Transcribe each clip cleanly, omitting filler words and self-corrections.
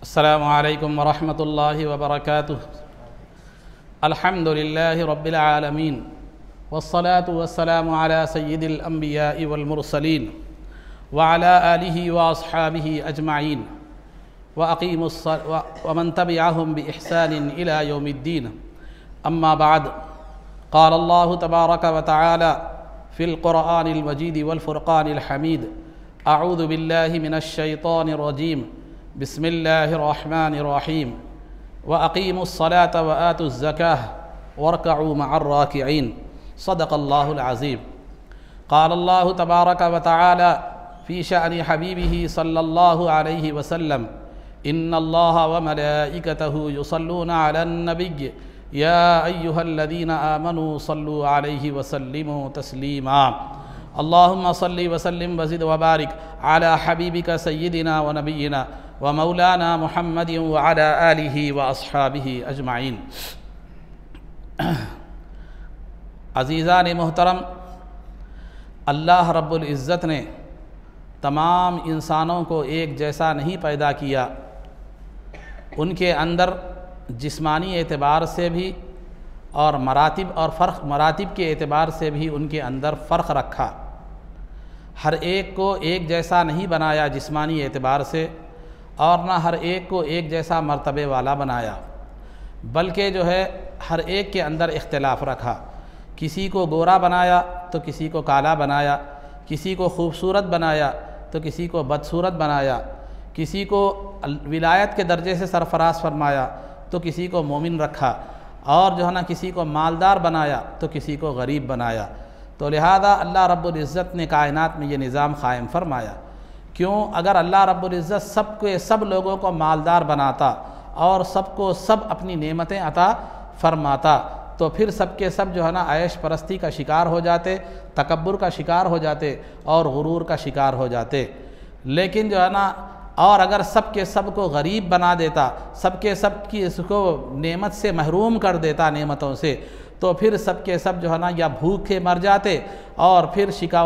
अस्सलामु अलैकुम वरहमतुल्लाहि वबरकातुह। अल्हम्दुलिल्लाहि रब्बिल आलमीन वस्सलातु वस्सलामु अला सय्यिदिल अंबियाइ वल मुरसलीन व अला आलिहि व अस्हाबिहि अजमाइन व मन तबिअहुम बि इहसानिन इला यौमिद्दीन। अम्मा बाद। क़ाल अल्लाहु तबारक व तआला फ़िल क़ुरआनिल मजीद वल फ़ुरक़ानिल हमीद। अऊज़ु बिल्लाहि मिनश शैतानिर रजीम। बिस्मिल्लाहिर रहमानिर रहीम। व अक़ीमुस्सलात व आतुज़्ज़काह वरकऊ मअर राकिईन। सदक़ल्लाहुल अज़ीम। क़ाल अल्लाहु तबारक व तआला फ़ी शअनि हबीबिही सल्लल्लाहु अलैहि वसल्लम। इन्नल्लाह व मलाइकतहु युसल्लूना अलन नबिय्य या अय्युहल्लज़ीना आमनू सल्लू अलैहि वसल्लिमू तस्लीमा। अल्लाहुम्मा सल्लि वसल्लिम वज़िद वबारिक अला हबीबिका सय्यिदिना व नबिय्यिना व मौलाना मुहम्मदिन व अला आलिहि व अस्हाबिहि अजमाइन। अज़ीज़ान मोहतरम, अल्लाह रब्बुल इज़्ज़त ने तमाम इंसानों को एक जैसा नहीं पैदा किया। उनके अंदर जिस्मानी एतबार से भी और मरातिब के एतबार से भी उनके अंदर फ़र्क रखा। हर एक को एक जैसा नहीं बनाया जिस्मानी एतबार से, और ना हर एक को एक जैसा मर्तबे वाला बनाया, बल्कि जो है हर एक के अंदर इख्तिलाफ़ रखा। किसी को गोरा बनाया तो किसी को काला बनाया, किसी को खूबसूरत बनाया तो किसी को बदसूरत बनाया, किसी को विलायत के दर्जे से सरफराज फरमाया तो किसी को मोमिन रखा, और जो है ना किसी को मालदार बनाया तो किसी को गरीब बनाया। तो लिहाजा अल्लाह रब्बुल इज़्ज़त ने कायनात में ये निज़ाम क़ायम फरमाया। क्यों? अगर अल्लाह रब्बुल इज़्ज़त सब लोगों को मालदार बनाता और सबको सब अपनी नेमतें अता फरमाता तो फिर सबके सब जो है ना ऐश परस्ती का शिकार हो जाते, तकब्बुर का शिकार हो जाते और गुरूर का शिकार हो जाते। लेकिन जो है ना, और अगर सबके सब को गरीब बना देता, सबके सब की इसको नेमत से महरूम कर देता, नेमतों से, तो फिर सबके सब जो है ना या भूखे मर जाते और फिर शिकवा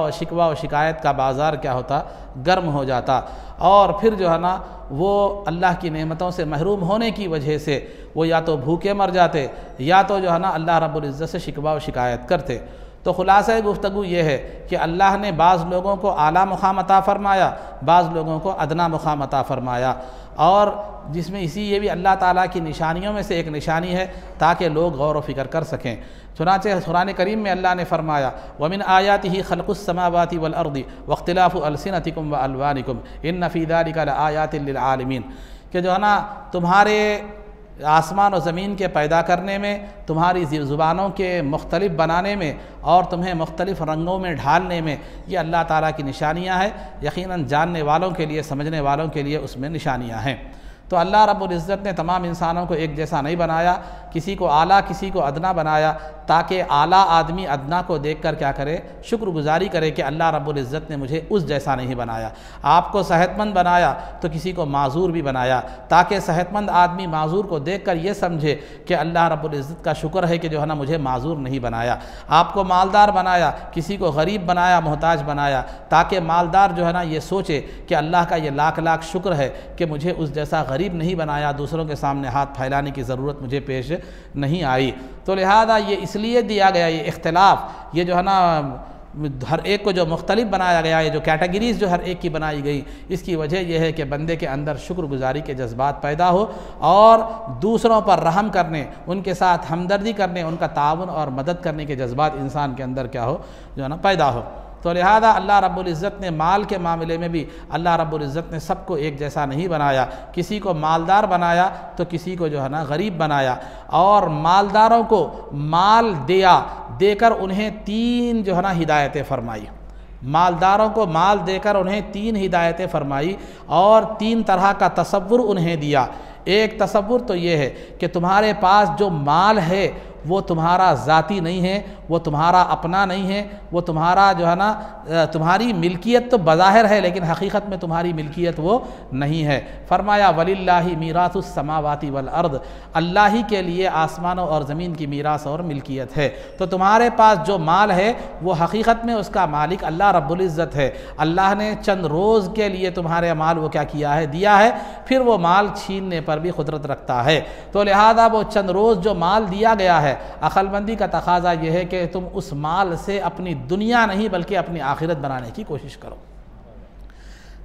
व शिकायत का बाज़ार क्या होता, गर्म हो जाता। और फिर जो है ना वो अल्लाह की नेमतों से महरूम होने की वजह से वो या तो भूखे मर जाते या तो जो है ना अल्लाह रब्बुल इज़्ज़त से शिकवा व शिकायत करते। तो खुलासा गुफ्तगू ये है कि अल्लाह ने बाज़ लोगों को आला मुक़ाम अता फ़रमाया, बाज़ लोगों को अदना मुक़ाम अता फ़रमाया, और जिसमें ये भी अल्लाह ताला की निशानियों में से एक निशानी है ताकि लोग गौर व फ़िक्र कर सकें। चुनांचे कुरान करीम में अल्लाह ने फ़रमाया वमिन आयातिही खल्क़ुस समावाति वल अर्दि वख्तिलाफ़ु अलसिनतिकुम व अलवानिकुम इन्न फ़ी ज़ालिका लआयातिन लिल आलिमीन। कि जो है ना तुम्हारे आसमान और ज़मीन के पैदा करने में, तुम्हारी ज़ुबानों के मुख्तलिफ़ बनाने में और तुम्हें मुख्तलिफ़ रंगों में ढालने में, ये अल्लाह ताला की निशानियाँ हैं। यकीनन जानने वालों के लिए, समझने वालों के लिए उसमें निशानियाँ हैं। तो अल्लाह रब्बुल इज़्ज़त ने तमाम इंसानों को एक जैसा नहीं बनाया, किसी को आला किसी को अदना बनाया, ताकि आला आदमी अदना को देखकर क्या करे, शुक्रगुजारी करे कि अल्लाह रब्बुल इज़्ज़त ने मुझे उस जैसा नहीं बनाया। आपको सेहतमंद बनाया तो किसी को माजूर भी बनाया, ताकि सेहतमंद आदमी माजूर को देखकर ये समझे कि अल्लाह रब्बुल इज़्ज़त का शुक्र है कि जो है ना मुझे माजूर नहीं बनाया। आपको मालदार बनाया, किसी को गरीब बनाया, मोहताज बनाया, ताकि मालदार जो है ना ये सोचे कि अल्लाह का ये लाख लाख शुक्र है कि मुझे उस जैसा गरीब नहीं बनाया, दूसरों के सामने हाथ फैलाने की ज़रूरत मुझे पेश नहीं आई। तो लिहाजा ये इसलिए दिया गया, ये इख्तिलाफ़, ये जो है ना हर एक को जो मुख्तलिफ बनाया गया, ये जो कैटेगरीज़ जो हर एक की बनाई गई, इसकी वजह यह है कि बंदे के अंदर शुक्रगुजारी के जज्बात पैदा हो और दूसरों पर रहम करने, उनके साथ हमदर्दी करने, उनका ताउन और मदद करने के जज्बात इंसान के अंदर क्या हो, जो है ना पैदा हो। तो लिहाजा अल्लाह रब्बुल इज़्ज़त ने माल के मामले में भी अल्लाह रब्बुल इज़्ज़त ने सबको एक जैसा नहीं बनाया। किसी को मालदार बनाया तो किसी को जो है ना गरीब बनाया, और मालदारों को माल देकर उन्हें 3 जो है ना हिदायतें फरमाई। मालदारों को माल देकर उन्हें 3 हिदायतें फरमाई और 3 तरह का तसव्वुर उन्हें दिया। एक तसव्वुर तो ये है कि तुम्हारे पास जो माल है वो तुम्हारा ज़ाती नहीं है, वो तुम्हारा अपना नहीं है, वो तुम्हारा जो है ना तुम्हारी मिल्कियत तो बज़ाहिर है लेकिन हकीकत में तुम्हारी मिल्कियत वो नहीं है। फरमाया वलिल्लाहि मीरासुस समावाति वल अर्द, अल्लाह ही के लिए आसमानों और ज़मीन की मीरास और मिल्कियत है। तो तुम्हारे पास जो माल है वो हकीकत में उसका मालिक अल्लाह रब्बुल इज़्ज़त है। अल्लाह ने चंद रोज़ के लिए तुम्हारे माल वो क्या किया है, दिया है, फिर वो माल छीनने पर भी कुदरत रखता है। तो लिहाजा वो चंद रोज़ जो माल दिया गया है, अक्लमंदी का तकाजा यह है कि तुम उस माल से अपनी दुनिया नहीं बल्कि अपनी आखिरत बनाने की कोशिश करो।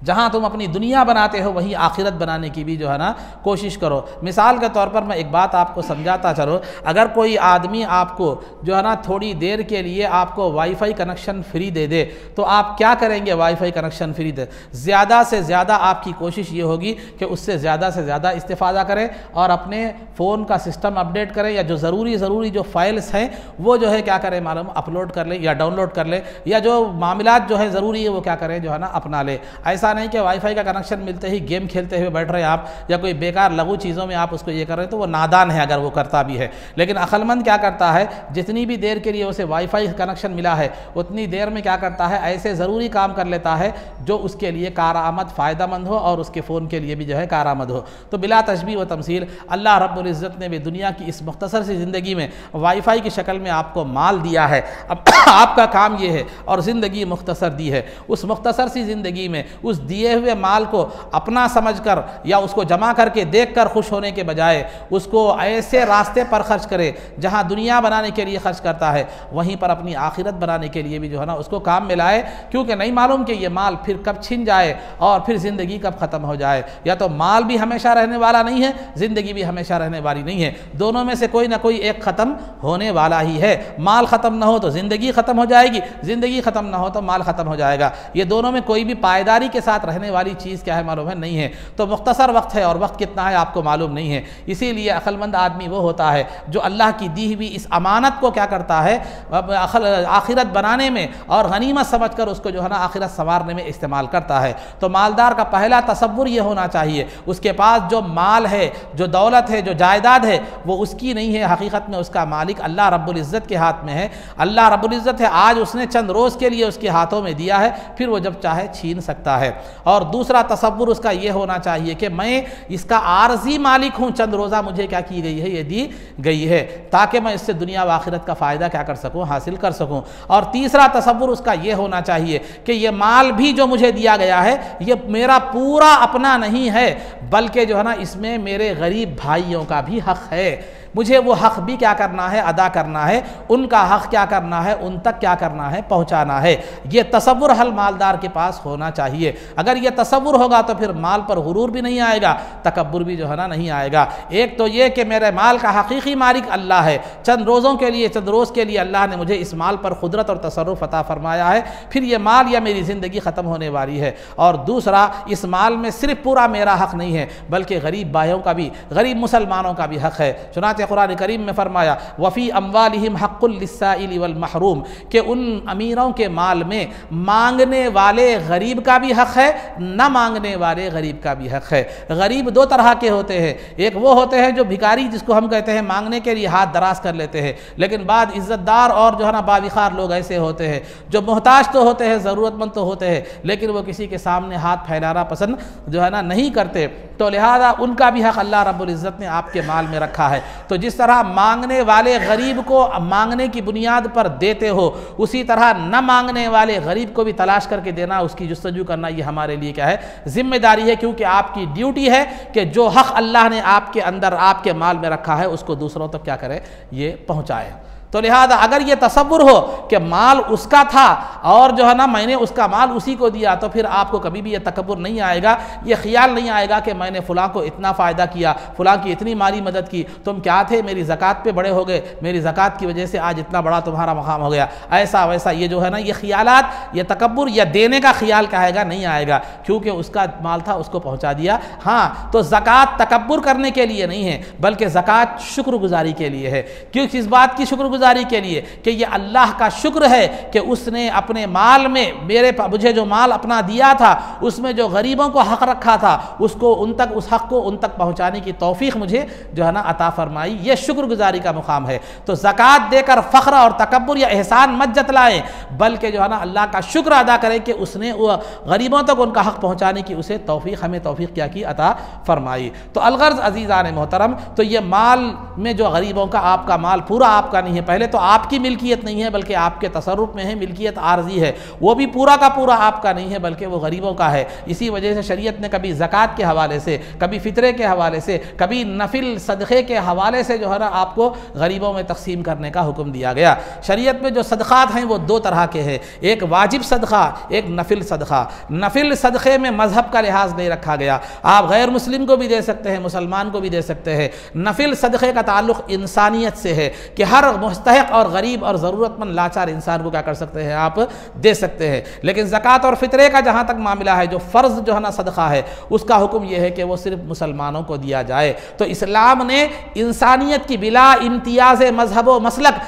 जहाँ तुम अपनी दुनिया बनाते हो वहीं आखिरत बनाने की भी जो है ना कोशिश करो। मिसाल के तौर पर मैं एक बात आपको समझाता चलो, अगर कोई आदमी आपको जो है ना थोड़ी देर के लिए आपको वाईफाई कनेक्शन फ्री दे दे तो आप क्या करेंगे? वाईफाई कनेक्शन फ्री दे, ज़्यादा से ज़्यादा आपकी कोशिश ये होगी कि उससे ज़्यादा से ज़्यादा इस्तेफ़ादा करें और अपने फ़ोन का सिस्टम अपडेट करें, या जो ज़रूरी जो फाइल्स हैं वो जो है क्या करें मालूम, अपलोड कर लें या डाउनलोड कर लें, या जो मामलात जो है ज़रूरी है वो क्या करें जो है ना अपना लें। ऐसा नहीं कि वाईफाई का कनेक्शन मिलते ही गेम खेलते हुए बैठ रहे हैं आप, या कोई बेकार लघु चीज़ों में आप उसको ये कर रहे हैं, तो वो नादान है अगर वो करता भी है। लेकिन अक्लमंद क्या करता है, जितनी भी देर के लिए उसे वाईफाई कनेक्शन मिला है उतनी देर में क्या करता है, ऐसे ज़रूरी काम कर लेता है जो उसके लिए कारआमद फ़ायदेमंद हो और उसके फ़ोन के लिए भी जो है कारआमद हो। तो बिला तशबीह व तमसील अल्लाह रब्बुल इज़्ज़त ने भी दुनिया की इस मुख्तसर सी ज़िंदगी में वाईफाई की शक्ल में आपको माल दिया है। अब आपका काम ये है, और ज़िंदगी मुख्तसर दी है, उस मुख्तसर सी ज़िंदगी में उस दिए हुए माल को अपना समझकर या उसको जमा करके देखकर खुश होने के बजाय उसको ऐसे रास्ते पर खर्च करे जहां दुनिया बनाने के लिए खर्च करता है, वहीं पर अपनी आखिरत बनाने के लिए भी जो है ना उसको काम में लाए, क्योंकि नहीं मालूम कि ये माल फिर कब छिन जाए और फिर ज़िंदगी कब ख़त्म हो जाए। या तो माल भी हमेशा रहने वाला नहीं है, ज़िंदगी भी हमेशा रहने वाली नहीं है, दोनों में से कोई ना कोई एक ख़त्म होने वाला ही है। माल ख़त्म ना हो तो ज़िंदगी ख़त्म हो जाएगी, ज़िंदगी ख़त्म ना हो तो माल ख़त्म हो जाएगा। ये दोनों में कोई भी पायदारी के साथ रहने वाली चीज़ क्या है मालूम है, नहीं है। तो मुख्तसर वक्त है और वक्त कितना है आपको मालूम नहीं है। इसीलिए अक्लमंद आदमी वो होता है जो अल्लाह की दी हुई इस अमानत को क्या करता है, आखिरत बनाने में और गनीमत समझकर उसको जो है ना आखिरत संवारने में इस्तेमाल करता है। तो मालदार का पहला तसव्वुर ये होना चाहिए, उसके पास जो माल है, जो दौलत है, जो जायदाद है, वो उसकी नहीं है, हकीकत में उसका मालिक अल्लाह रब्बुल इज़्ज़त के हाथ में है। अल्लाह रब्बुल इज़्ज़त है, आज उसने चंद रोज़ के लिए उसके हाथों में दिया है, फिर वो जब चाहे छीन सकता है। और दूसरा तसव्वुर उसका ये होना चाहिए कि मैं इसका आर्जी मालिक हूँ, चंद रोज़ा मुझे क्या की गई है, ये दी गई है, ताकि मैं इससे दुनिया व आखिरत का फ़ायदा क्या कर सकूँ, हासिल कर सकूँ। और तीसरा तसव्वुर उसका ये होना चाहिए कि ये माल भी जो मुझे दिया गया है ये मेरा पूरा अपना नहीं है, बल्कि जो है ना इसमें मेरे गरीब भाइयों का भी हक़ है। मुझे वो हक़ भी क्या करना है, अदा करना है, उनका हक़ क्या करना है, उन तक क्या करना है, पहुँचाना है। ये तसव्वुर हल मालदार के पास होना चाहिए। अगर ये तसव्वुर होगा तो फिर माल पर गुरूर भी नहीं आएगा, तकब्बुर भी जो है ना नहीं आएगा। एक तो ये कि मेरे माल का हकीकी मालिक अल्लाह है, चंद रोज़ों के लिए, चंद रोज़ के लिए अल्लाह ने मुझे इस माल पर कुदरत और तसर्रुफ़ अता फरमाया है, फिर ये माल या मेरी ज़िंदगी ख़त्म होने वाली है। और दूसरा, इस माल में सिर्फ पूरा मेरा हक़ नहीं है बल्कि गरीब भाइयों का भी, गरीब मुसलमानों का भी हक़ है। चुनांचे कुरान करीम में फरमाया वफ़ी अम्वालिहिम हक़्क़ुल लिस्साइल वल महरूम, कि उन अमीरों के माल में मांगने वाले गरीब का भी हक़ है, न मांगने वाले गरीब का भी हक़ है। गरीब दो तरह के होते हैं, एक वो होते हैं जो भिखारी, जिसको हम कहते हैं मांगने के लिए हाथ दराज कर लेते हैं, लेकिन बाद इज़्ज़तदार और जो है ना बाविखार लोग ऐसे होते हैं जो मोहताज तो होते हैं, ज़रूरतमंद तो होते हैं, लेकिन वो किसी के सामने हाथ फैलाना पसंद जो है ना नहीं करते। तो लिहाजा उनका भी हक़ अल्लाह रब्बुल इज़्ज़त ने आपके माल में रखा है। तो जिस तरह मांगने वाले गरीब को मांगने की बुनियाद पर देते हो, उसी तरह न मांगने वाले गरीब को भी तलाश करके देना, उसकी जुस्तजू करना, ये हमारे लिए क्या है, जिम्मेदारी है। क्योंकि आपकी ड्यूटी है कि जो हक़ अल्लाह ने आपके अंदर, आपके माल में रखा है, उसको दूसरों तक क्या करे, ये पहुँचाए। तो लिहाजा अगर ये तसव्वुर हो कि माल उसका था और जो है ना मैंने उसका माल उसी को दिया, तो फिर आपको कभी भी ये तकब्बुर नहीं आएगा, ये ख्याल नहीं आएगा कि मैंने फ़लाँ को इतना फ़ायदा किया, फ़लाँ की इतनी माली मदद की, तुम क्या थे, मेरी ज़कात पे बड़े हो गए, मेरी ज़कात की वजह से आज इतना बड़ा तुम्हारा मकाम हो गया, ऐसा वैसा, ये जो है ना ये ख्यालात, ये तकब्बुर या देने का ख्याल क्या आएगा, नहीं आएगा, क्योंकि उसका माल था, उसको पहुँचा दिया। हाँ, तो ज़कात तकब्बुर करने के लिए नहीं है, बल्कि ज़कात शुक्रगुजारी के लिए है। क्योंकि इस बात की शुक्रगुजारी शुक्रगुजारी के लिए कि ये अल्लाह का शुक्र है कि उसने अपने माल में मुझे जो माल अपना दिया था उसमें जो गरीबों को हक रखा था उसको उस हक को उन तक पहुँचाने की तौफीक मुझे जो है ना अता फरमाई। ये शुक्रगुजारी का मुकाम है। तो ज़कात देकर फ़ख्र और तकब्बुर या एहसान मत जतलाएं, बल्कि जो है ना अल्लाह का शुक्र अदा करें कि उसने गरीबों तक उनका हक पहुँचाने की उसे तौफीक हमें तौफीक क्या की अता फरमाई। तो अलगर्ज़ अज़ीज़ान मोहतरम, तो ये माल में जो गरीबों का, आपका माल पूरा आपका नहीं है, पहले तो आपकी मिल्कियत नहीं है बल्कि आपके तसर्रुफ़ में है, मिल्कियत आर्जी है, वो भी पूरा का पूरा आपका नहीं है बल्कि वो गरीबों का है। इसी वजह से शरीयत ने कभी ज़कात के हवाले से, कभी फ़ितरे के हवाले से, कभी नफिल सदक़े के हवाले से जो है ना आपको गरीबों में तकसीम करने का हुक्म दिया गया। शरीयत में जो सदक़ात हैं वो दो तरह के हैं, एक वाजिब सदक़ा, एक नफिल सदक़ा। नफिल सदक़े में मज़हब का लिहाज नहीं रखा गया, आप गैर मुस्लिम को भी दे सकते हैं, मुसलमान को भी दे सकते हैं। नफिल सदक़े का ताल्लुक़ इंसानियत से है कि हर मुस्तहिक़ और गरीब और ज़रूरतमंद लाचार इंसान को क्या कर सकते हैं, आप दे सकते हैं। लेकिन ज़कात और फ़ितरे का जहाँ तक मामला है, जो फ़र्ज़ जो है ना सदक़ा है, उसका हुक्म यह है कि वो सिर्फ मुसलमानों को दिया जाए। तो इस्लाम ने इंसानियत की बिला इम्तियाज़ मज़हब व मसलक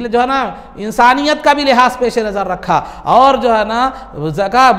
जो है ना इंसानियत का भी लिहाज पेश नज़र रखा, और जो है ना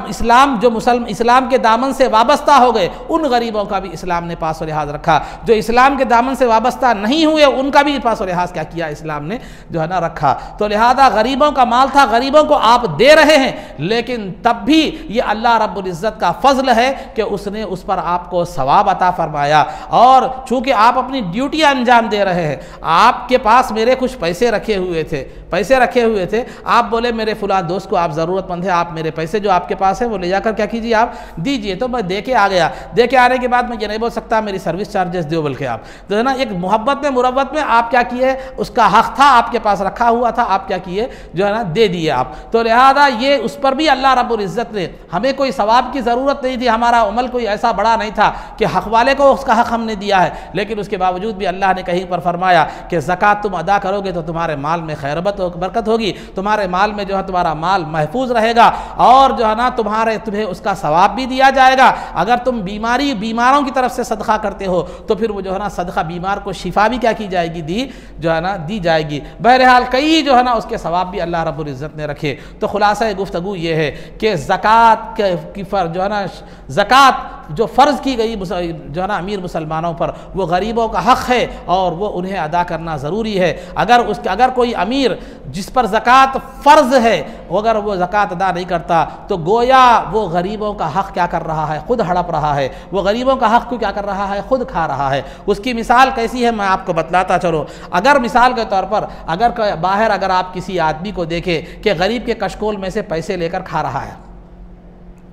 इस्लाम के दामन से वाबस्ता हो गए उन गरीबों का भी इस्लाम ने पास लिहाज रखा, जो इस्लाम के दामन से वाबस्ता नहीं हुए उनका भी पास लिहाज क्या किया, इस्लाम ने जो है ना रखा। तो लिहाजा गरीबों का माल था, गरीबों को आप दे रहे हैं, लेकिन तब भी ये अल्लाह रब्बुल इज़्ज़त का फजल है कि उसने उस पर आपको सवाब अता फरमाया। और चूंकि आप अपनी ड्यूटी अंजाम दे रहे हैं, आपके पास मेरे कुछ पैसे रखे हुए थे, आप बोले मेरे फुला दोस्त को आप ज़रूरतमंद है, आप मेरे पैसे जो आपके पास है वो ले जाकर क्या कीजिए, आप दीजिए। तो मैं दे के आ गया, दे के आने के बाद मैं ये नहीं बोल सकता मेरी सर्विस चार्जेस दो, बल्कि आप तो है ना एक मोहब्बत में मुरव्वत में आप क्या किए, उसका हक था आपके पास रखा हुआ था, आप क्या किए, जो है ना दे दिए आप। तो लिहाजा ये उस पर भी अल्लाह रब्बुल इज़्ज़त ने, हमें कोई सवाब की ज़रूरत नहीं थी, हमारा अमल कोई ऐसा बड़ा नहीं था कि हक वाले को उसका हक हमने दिया है, लेकिन उसके बावजूद भी अल्लाह ने कहीं पर फरमाया कि ज़कात तुम अदा करोगे तो तुम्हारे माल में खैर बरकत होगी, तुम्हारे माल में जो है तुम्हारा माल महफूज रहेगा, और जो है ना तुम्हें उसका सवाब भी दिया जाएगा। अगर तुम बीमारों की तरफ से सदका करते हो तो फिर वो जो है ना सदका बीमार को शिफा भी क्या की जाएगी, दी जाएगी। बहरहाल कई जो है ना उसके सवाब भी अल्लाह रब्बुल इज़्ज़त ने रखे। तो खुलासा गुफ्तगू ये है कि ज़कात की जो है ना ज़कात जो फ़र्ज़ की गई जो है ना अमीर मुसलमानों पर, वो गरीबों का हक़ है और वो उन्हें अदा करना ज़रूरी है। अगर कोई अमीर जिस पर ज़कात फ़र्ज़ है, अगर वो ज़कात अदा नहीं करता तो गोया वो गरीबों का हक़ क्या कर रहा है, खुद हड़प रहा है, वो गरीबों का हक़ को क्या कर रहा है, खुद खा रहा है। उसकी मिसाल कैसी है मैं आपको बतलाता चलो। अगर मिसाल के तौर पर अगर आप किसी आदमी को देखें कि गरीब के कशकोल में से पैसे लेकर खा रहा है,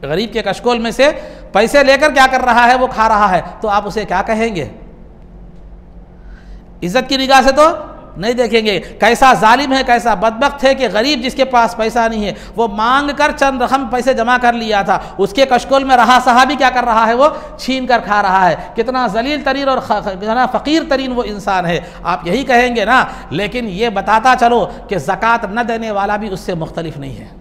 गरीब के कशकोल में से पैसे लेकर क्या कर रहा है, वो खा रहा है, तो आप उसे क्या कहेंगे? इज्जत की निगाह से तो नहीं देखेंगे। कैसा जालिम है, कैसा बदबख्त है कि गरीब जिसके पास पैसा नहीं है, वो मांग कर चंद रकम पैसे जमा कर लिया था, उसके कशकोल में रहा सहाबी क्या कर रहा है, वो छीन कर खा रहा है। कितना जलील तरीन और फ़कीर तरीन वो इंसान है, आप यही कहेंगे ना। लेकिन ये बताता चलो कि ज़कात न देने वाला भी उससे मुख्तलिफ नहीं है।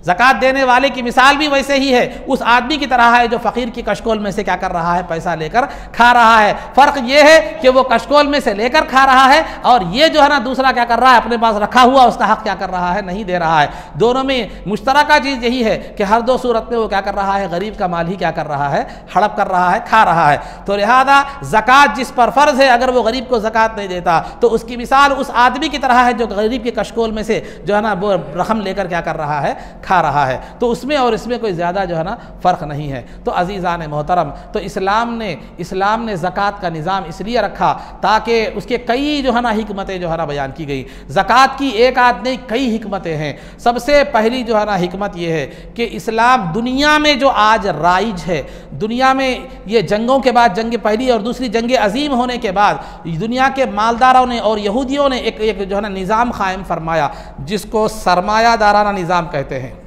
ज़कात देने वाले की मिसाल भी वैसे ही है, उस आदमी की तरह है जो फ़कीर की कशकोल में से क्या कर रहा है, पैसा लेकर खा रहा है। फ़र्क ये है कि वो कशकोल में से लेकर खा रहा है, और ये जो है ना दूसरा क्या कर रहा है, अपने पास रखा हुआ उसका हक़ क्या कर रहा है, नहीं दे रहा है। दोनों में मुश्तरका चीज़ यही है कि हर दो सूरत में वो क्या कर रहा है, गरीब का माल ही क्या कर रहा है, हड़प कर रहा है, खा रहा है। तो लिहाजा ज़कात जिस पर फ़र्ज़ है, अगर वो गरीब को ज़कात नहीं देता तो उसकी मिसाल उस आदमी की तरह है जो गरीब के कशकोल में से जो है ना वो रकम लेकर क्या कर रहा है, खा रहा है। तो उसमें और इसमें कोई ज़्यादा जो है ना फ़र्क नहीं है। तो अज़ीज़ान मोहतरम, तो इस्लाम ने ज़कात का निज़ाम इसलिए रखा ताकि उसके कई जो है ना हिकमतें जो है ना बयान की गई। ज़कात की एक आध नहीं, कई हिकमतें हैं। सबसे पहली जो है ना हिकमत यह है कि इस्लाम दुनिया में जो आज राइज है, दुनिया में ये जंगों के बाद, जंग पहली और दूसरी जंग अजीम होने के बाद दुनिया के मालदारों ने और यहूदियों ने एक जो है ना निज़ाम कायम फरमाया जिसको सरमायादाराना निज़ाम कहते हैं।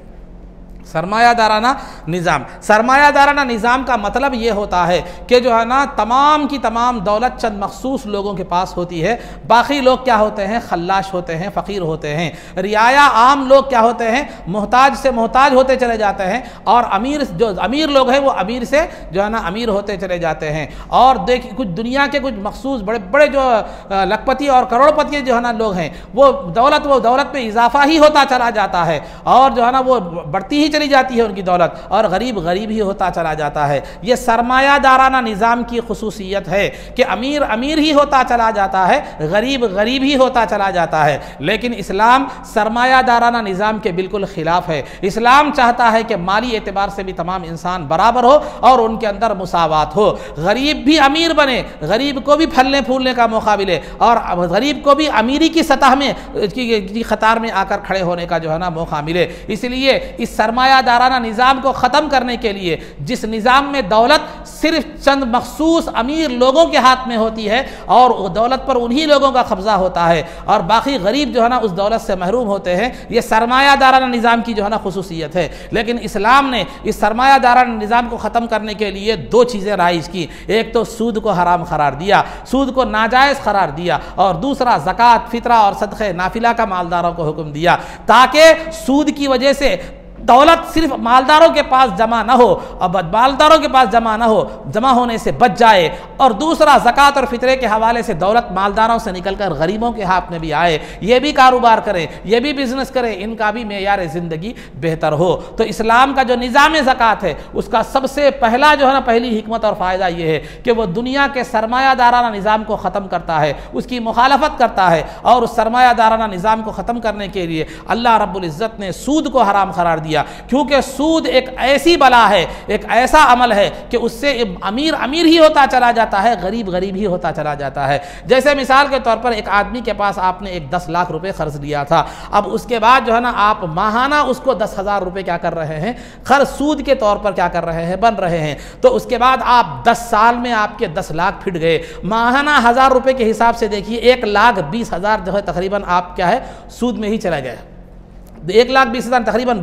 सरमायादाराना निज़ाम। सरमायादाराना निज़ाम का मतलब ये होता है कि जो है ना तमाम की तमाम दौलत चंद मखसूस लोगों के पास होती है, बाकी लोग क्या होते हैं, खल्लाश होते हैं, फ़कीर होते हैं। रियाया आम लोग क्या होते हैं, मोहताज से मोहताज होते चले जाते हैं, और अमीर जो अमीर लोग हैं वो अमीर से जो है ना अमीर होते चले जाते हैं। और देखिए कुछ दुनिया के कुछ मखसूस बड़े बड़े जो लखपति और करोड़पति जो है ना लोग हैं, वो दौलत पे इजाफा ही होता चला जाता है, और जो है ना वो बढ़ती ही चली जाती है उनकी दौलत, और गरीब गरीब ही होता चला जाता है। ये सरमायादाराना निज़ाम की खुसूसियत है कि अमीर अमीर ही होता चला जाता है, गरीब गरीब ही होता चला जाता है। लेकिन इस्लाम सरमायादाराना निज़ाम के बिल्कुल खिलाफ है। इस्लाम चाहता है कि माली एतबार से भी तमाम इंसान बराबर हो और उनके अंदर मुसावात हो। गरीब भी अमीर बने, गरीब को भी फलने फूलने का मौका मिले, और गरीब को भी अमीरी की सतह में की कतार में आकर खड़े होने का जो है ना मौका मिले। इसलिए इस सरमायादाराना निज़ाम को ख़त्म करने के लिए, जिस निज़ाम में दौलत सिर्फ चंद मखसूस अमीर लोगों के हाथ में होती है और दौलत पर उन्हीं लोगों का कब्ज़ा होता है और बाकी गरीब जो है ना उस दौलत से महरूम होते हैं, ये सरमायादाराना निज़ाम की जो है ना खुसूसियत है। लेकिन इस्लाम ने इस सरमायादाराना निज़ाम को ख़त्म करने के लिए दो चीज़ें राइज की। एक तो सूद को हराम करार दिया, सूद को नाजायज़ करार दिया, और दूसरा ज़कात, फितरा और सदक़े नाफिला का मालदारों को हुक्म दिया, ताकि सूद की वजह से दौलत सिर्फ मालदारों के पास जमा ना हो, अब मालदारों के पास जमा ना हो, जमा होने से बच जाए, और दूसरा ज़कात और फितरे के हवाले से दौलत मालदारों से निकलकर गरीबों के हाथ में भी आए, ये भी कारोबार करें, ये भी बिजनेस करें, इनका भी मेयार ज़िंदगी बेहतर हो। तो इस्लाम का जो निज़ाम ज़कात है उसका सबसे पहला जो है ना पहली हिकमत और फ़ायदा ये है कि वो दुनिया के सरमायादाराना निज़ाम को ख़त्म करता है, उसकी मुखालफत करता है, और उस सरमायादाराना निज़ाम को ख़त्म करने के लिए अल्लाह रब्बुल इज़्ज़त ने सूद को हराम करार दिया। क्योंकि सूद एक ऐसी बला है, एक ऐसा अमल है कि उससे अमीर अमीर ही होता चला जाता है, गरीब गरीब ही होता चला जाता है। जैसे मिसाल के तौर पर एक आदमी के पास आपने एक 10 लाख रुपए खर्च लिया था, अब उसके बाद जो है ना आप माहाना उसको 10,000 रुपए क्या कर रहे हैं, खर्च सूद के तौर पर क्या कर रहे हैं, बन रहे हैं। तो उसके बाद आप 10 साल में आपके 10 लाख फिट गए, माहाना 1000 रुपए के हिसाब से देखिए 1,20,000 जो है तकरीबन आप क्या है सूद में ही चला गए। 1,20,000 तकरीबन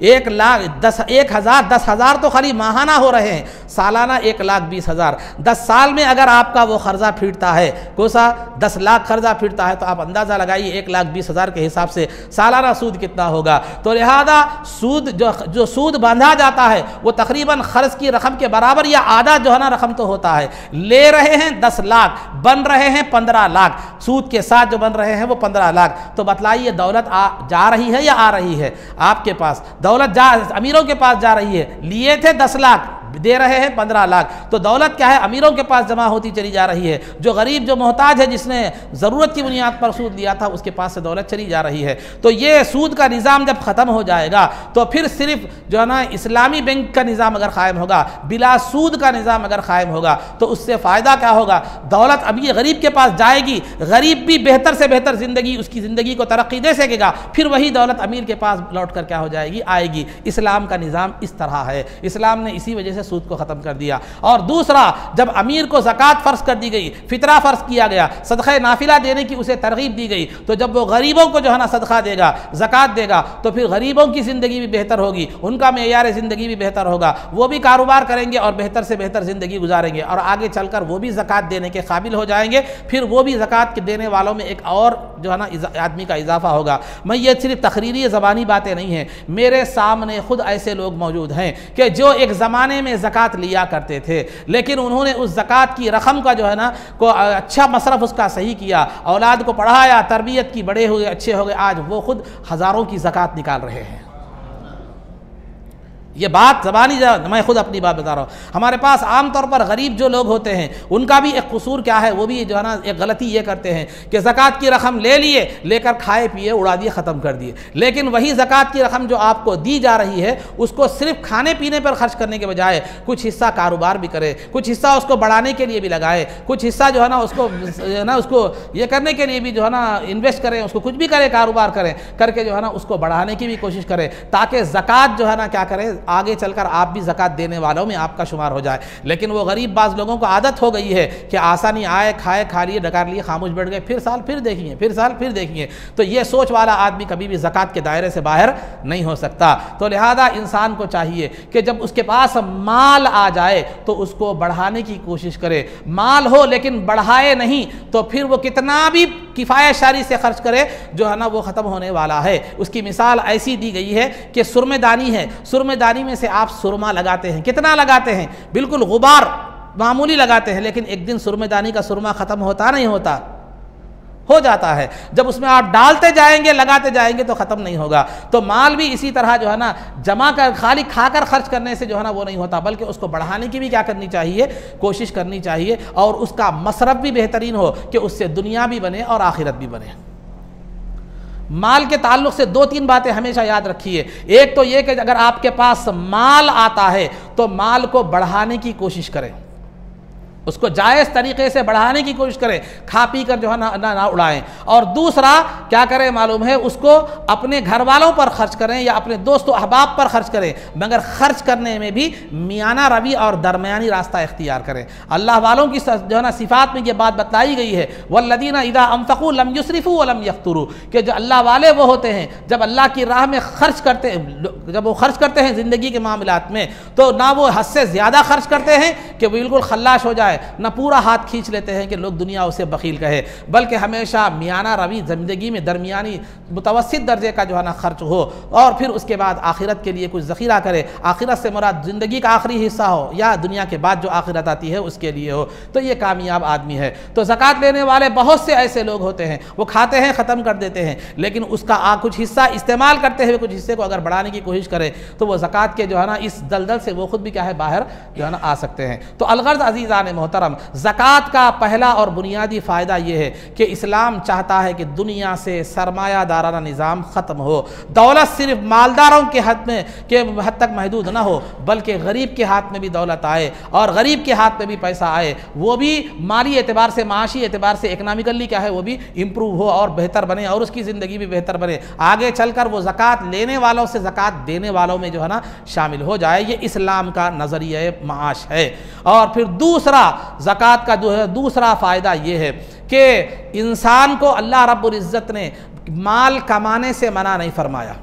1,10,000 तो खाली माहाना हो रहे हैं, सालाना 1,20,000। 10 साल में अगर आपका वो कर्जा फिरता है, कोसा 10 लाख कर्जा फिरता है, तो आप अंदाज़ा लगाइए 1,20,000 के हिसाब से सालाना सूद कितना होगा। तो लिहाजा सूद जो सूद बांधा जाता है वो तकरीबन खर्च की रकम के बराबर या आधा जो है ना रकम तो होता है। ले रहे हैं 10 लाख, बन रहे हैं 15 लाख, सूद के साथ जो बन रहे हैं वो 15 लाख। तो बतलाइए दौलत जा रही है या आ रही है आपके पास? दौलत अमीरों के पास जा रही है, लिए थे 10 लाख, दे रहे हैं 15 लाख, तो दौलत क्या है अमीरों के पास जमा होती चली जा रही है। जो गरीब जो मोहताज है, जिसने ज़रूरत की बुनियाद पर सूद लिया था, उसके पास से दौलत चली जा रही है। तो ये सूद का निज़ाम जब ख़त्म हो जाएगा तो फिर सिर्फ जो है ना इस्लामी बैंक का निज़ाम अगर कायम होगा, बिला सूद का निज़ाम अगर कायम होगा, तो उससे फ़ायदा क्या होगा? दौलत अभी गरीब के पास जाएगी, गरीब भी बेहतर से बेहतर ज़िंदगी, उसकी ज़िंदगी को तरक्की दे सकेगा, फिर वही दौलत अमीर के पास लौट कर क्या हो जाएगी, आएगी। इस्लाम का निज़ाम इस तरह है, इस्लाम ने इसी वजह से सूद को ख़त्म कर दिया। और दूसरा, जब अमीर को ज़कात फ़र्ज़ कर दी गई, फितरा फ़र्ज़ किया गया, सदक़े नाफिला देने की उसे तरगीब दी गई, तो जब वो गरीबों को जो है ना सदका देगा, ज़कात देगा, तो फिर गरीबों की ज़िंदगी भी बेहतर होगी, उनका मेयार ज़िंदगी भी बेहतर होगा, वो भी कारोबार करेंगे और बेहतर से बेहतर ज़िंदगी गुजारेंगे, और आगे चलकर वो भी ज़कात देने के काबिल हो जाएंगे। फिर वो भी ज़कात देने वालों में एक और जो है ना आदमी का इजाफा होगा। मैं ये सिर्फ तकरीरी ज़बानी बातें नहीं हैं, मेरे सामने खुद ऐसे लोग मौजूद हैं कि जो एक ज़माने में ज़कात लिया करते थे, लेकिन उन्होंने उस ज़कात की रकम का जो है ना को अच्छा मसरफ़ उसका सही किया, औलाद को पढ़ाया, तरबियत की, बड़े हुए, अच्छे हो गए, आज वो खुद हज़ारों की ज़कात निकाल रहे हैं। ये बात ज़बानी, मैं खुद अपनी बात बता रहा हूँ। हमारे पास आम तौर पर गरीब जो लोग होते हैं उनका भी एक कसूर क्या है, वो भी जो है ना एक गलती ये करते हैं कि ज़कात की रकम ले लिए, लेकर खाए पिए, उड़ा दिए, ख़त्म कर दिए। लेकिन वही ज़कात की रकम जो आपको दी जा रही है उसको सिर्फ खाने पीने पर खर्च करने के बजाय कुछ हिस्सा कारोबार भी करे, कुछ हिस्सा उसको बढ़ाने के लिए भी लगाए, कुछ हिस्सा जो है ना उसको ये करने के लिए भी जो है ना इन्वेस्ट करें, उसको कुछ भी करें, कारोबार करें, करके जो है ना उसको बढ़ाने की भी कोशिश करें, ताकि ज़कात जो है ना क्या करें, आगे चलकर आप भी ज़कात देने वालों में आपका शुमार हो जाए। लेकिन वो गरीब बाज़ लोगों को आदत हो गई है कि आसानी आए, खाए, खा लिए, डकार लिए, खामोश बैठ गए, फिर साल फिर देखेंगे, फिर साल फिर देखेंगे। तो ये सोच वाला आदमी कभी भी ज़कात के दायरे से बाहर नहीं हो सकता। तो लिहाजा इंसान को चाहिए कि जब उसके पास माल आ जाए तो उसको बढ़ाने की कोशिश करे। माल हो लेकिन बढ़ाए नहीं तो फिर वो कितना भी किफ़ायत शारी से खर्च करे, जो है ना वो ख़त्म होने वाला है। उसकी मिसाल ऐसी दी गई है कि सुरमेदानी है, सुरमेदानी में से आप सुरमा लगाते हैं, कितना लगाते हैं, बिल्कुल गुबार मामूली लगाते हैं, लेकिन एक दिन सुरमेदानी का सुरमा ख़त्म होता नहीं होता, हो जाता है। जब उसमें आप डालते जाएंगे, लगाते जाएंगे तो ख़त्म नहीं होगा। तो माल भी इसी तरह जो है ना जमा कर खाली खाकर खर्च करने से जो है ना वो नहीं होता, बल्कि उसको बढ़ाने की भी क्या करनी चाहिए, कोशिश करनी चाहिए, और उसका मसरफ भी बेहतरीन हो कि उससे दुनिया भी बने और आखिरत भी बने। माल के ताल्लुक से 2-3 बातें हमेशा याद रखिए। एक तो ये कि अगर आपके पास माल आता है तो माल को बढ़ाने की कोशिश करें, उसको जायज़ तरीके से बढ़ाने की कोशिश करें, खा पी कर जो है ना उड़ाएं। और दूसरा क्या करें मालूम है, उसको अपने घर वालों पर खर्च करें या अपने दोस्तों अहबाब पर खर्च करें, मगर खर्च करने में भी मियाना रवि और दरमियानी रास्ता इख्तियार करें। अल्लाह वालों की जो है ना सिफ़ात में ये बात बताई गई है, वल्लदीना इज़ा अंफ़क़ू लम युस्रिफ़ू व लम यक़्तुरू, कि जो अल्लाह वाले वो होते हैं जब अल्लाह की राह में खर्च करते हैं, जब वो खर्च करते हैं ज़िंदगी के मामलात में, तो ना वो हद से ज़्यादा खर्च करते हैं कि बिल्कुल खल्लाश हो जाए, न पूरा हाथ खींच लेते हैं कि लोग दुनिया उसे बखील कहे, बल्कि हमेशा मियाना रवि ज़िंदगी में दरमियानी मुतवस्सित दर्जे का जो है ना खर्च हो, और फिर उसके बाद आखिरत के लिए कुछ ज़ख़ीरा करे। आखिरत से मुराद ज़िंदगी का आखिरी हिस्सा हो या दुनिया के बाद जो आखिरत आती है उसके लिए हो, तो ये कामयाब आदमी है। तो ज़कात लेने वाले बहुत से ऐसे लोग होते हैं, वो खाते हैं, ख़त्म कर देते हैं, लेकिन उसका कुछ हिस्सा इस्तेमाल करते हुए कुछ हिस्से को अगर बढ़ाने की कोशिश करें तो वो ज़कात के जो है ना इस दलदल से वो खुद भी क्या है बाहर जो है ना आ सकते हैं। तो अलगर्ज़ अज़ीज़ान मोहतरम, ज़कात का पहला और बुनियादी फ़ायदा ये है कि इस्लाम चाहता है कि दुनिया से सरमायादाराना निज़ाम ख़त्म हो। दौलत सिर्फ मालदारों के हद तक महदूद ना हो, बल्कि गरीब के हाथ में भी दौलत आए और गरीब के हाथ में भी पैसा आए, वो भी माली एतबार से, माशी एतबार से, इकनॉमिकली क्या है वो भी इम्प्रूव हो और बेहतर बने और उसकी ज़िंदगी भी बेहतर बने। आगे चलकर वो ज़कात लेने वालों से ज़कात देने वालों में जो है ना शामिल हो जाए। ये इस्लाम का नज़रिया माश है। और फिर दूसरा ज़कात का जो है दूसरा फ़ायदा ये है कि इंसान को अल्लाह रब्बुल इज़्ज़त ने माल कमाने से मना नहीं फरमाया,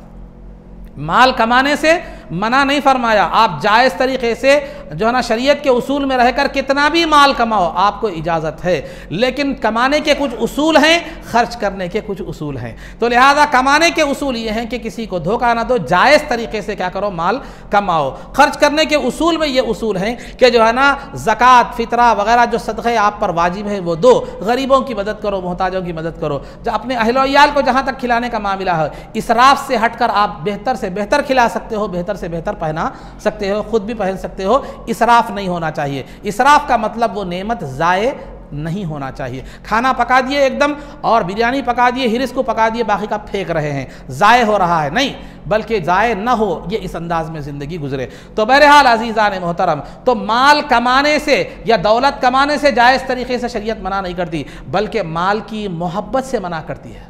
माल कमाने से मना नहीं फरमाया। आप जायज़ तरीक़े से जो है ना शरीयत के उसूल में रहकर कितना भी माल कमाओ, आपको इजाज़त है, लेकिन कमाने के कुछ उसूल हैं, खर्च करने के कुछ उसूल हैं। तो लिहाजा कमाने के उसूल ये हैं कि किसी को धोखा ना दो, जायज़ तरीके से क्या करो, माल कमाओ। खर्च करने के उसूल में ये उसूल हैं कि जो है ना ज़कात, फ़ितरा वगैरह जो सदक़े आप पर वाजिब है वो दो, गरीबों की मदद करो, मोहताजों की मदद करो। जो अपने अहलो इयाल को जहाँ तक खिलाने का मामला है, इसराफ से हटकर आप बेहतर से बेहतर खिला सकते हो, बेहतर से बेहतर पहना सकते हो, खुद भी पहन सकते हो। इसराफ नहीं होना चाहिए। इसराफ का मतलब वो नेमत ज़ाये नहीं होना चाहिए। खाना पका दिए एकदम और बिरयानी पका दिए, हिरिस को पका दिए, बाकी का फेंक रहे हैं, ज़ाये हो रहा है, नहीं, बल्कि ज़ाये ना हो, ये इस अंदाज में ज़िंदगी गुजरे। तो बहरहाल अज़ीज़ान मोहतरम, तो माल कमाने से या दौलत कमाने से जायज़ तरीके से शरीयत मना नहीं करती, बल्कि माल की मोहब्बत से मना करती है।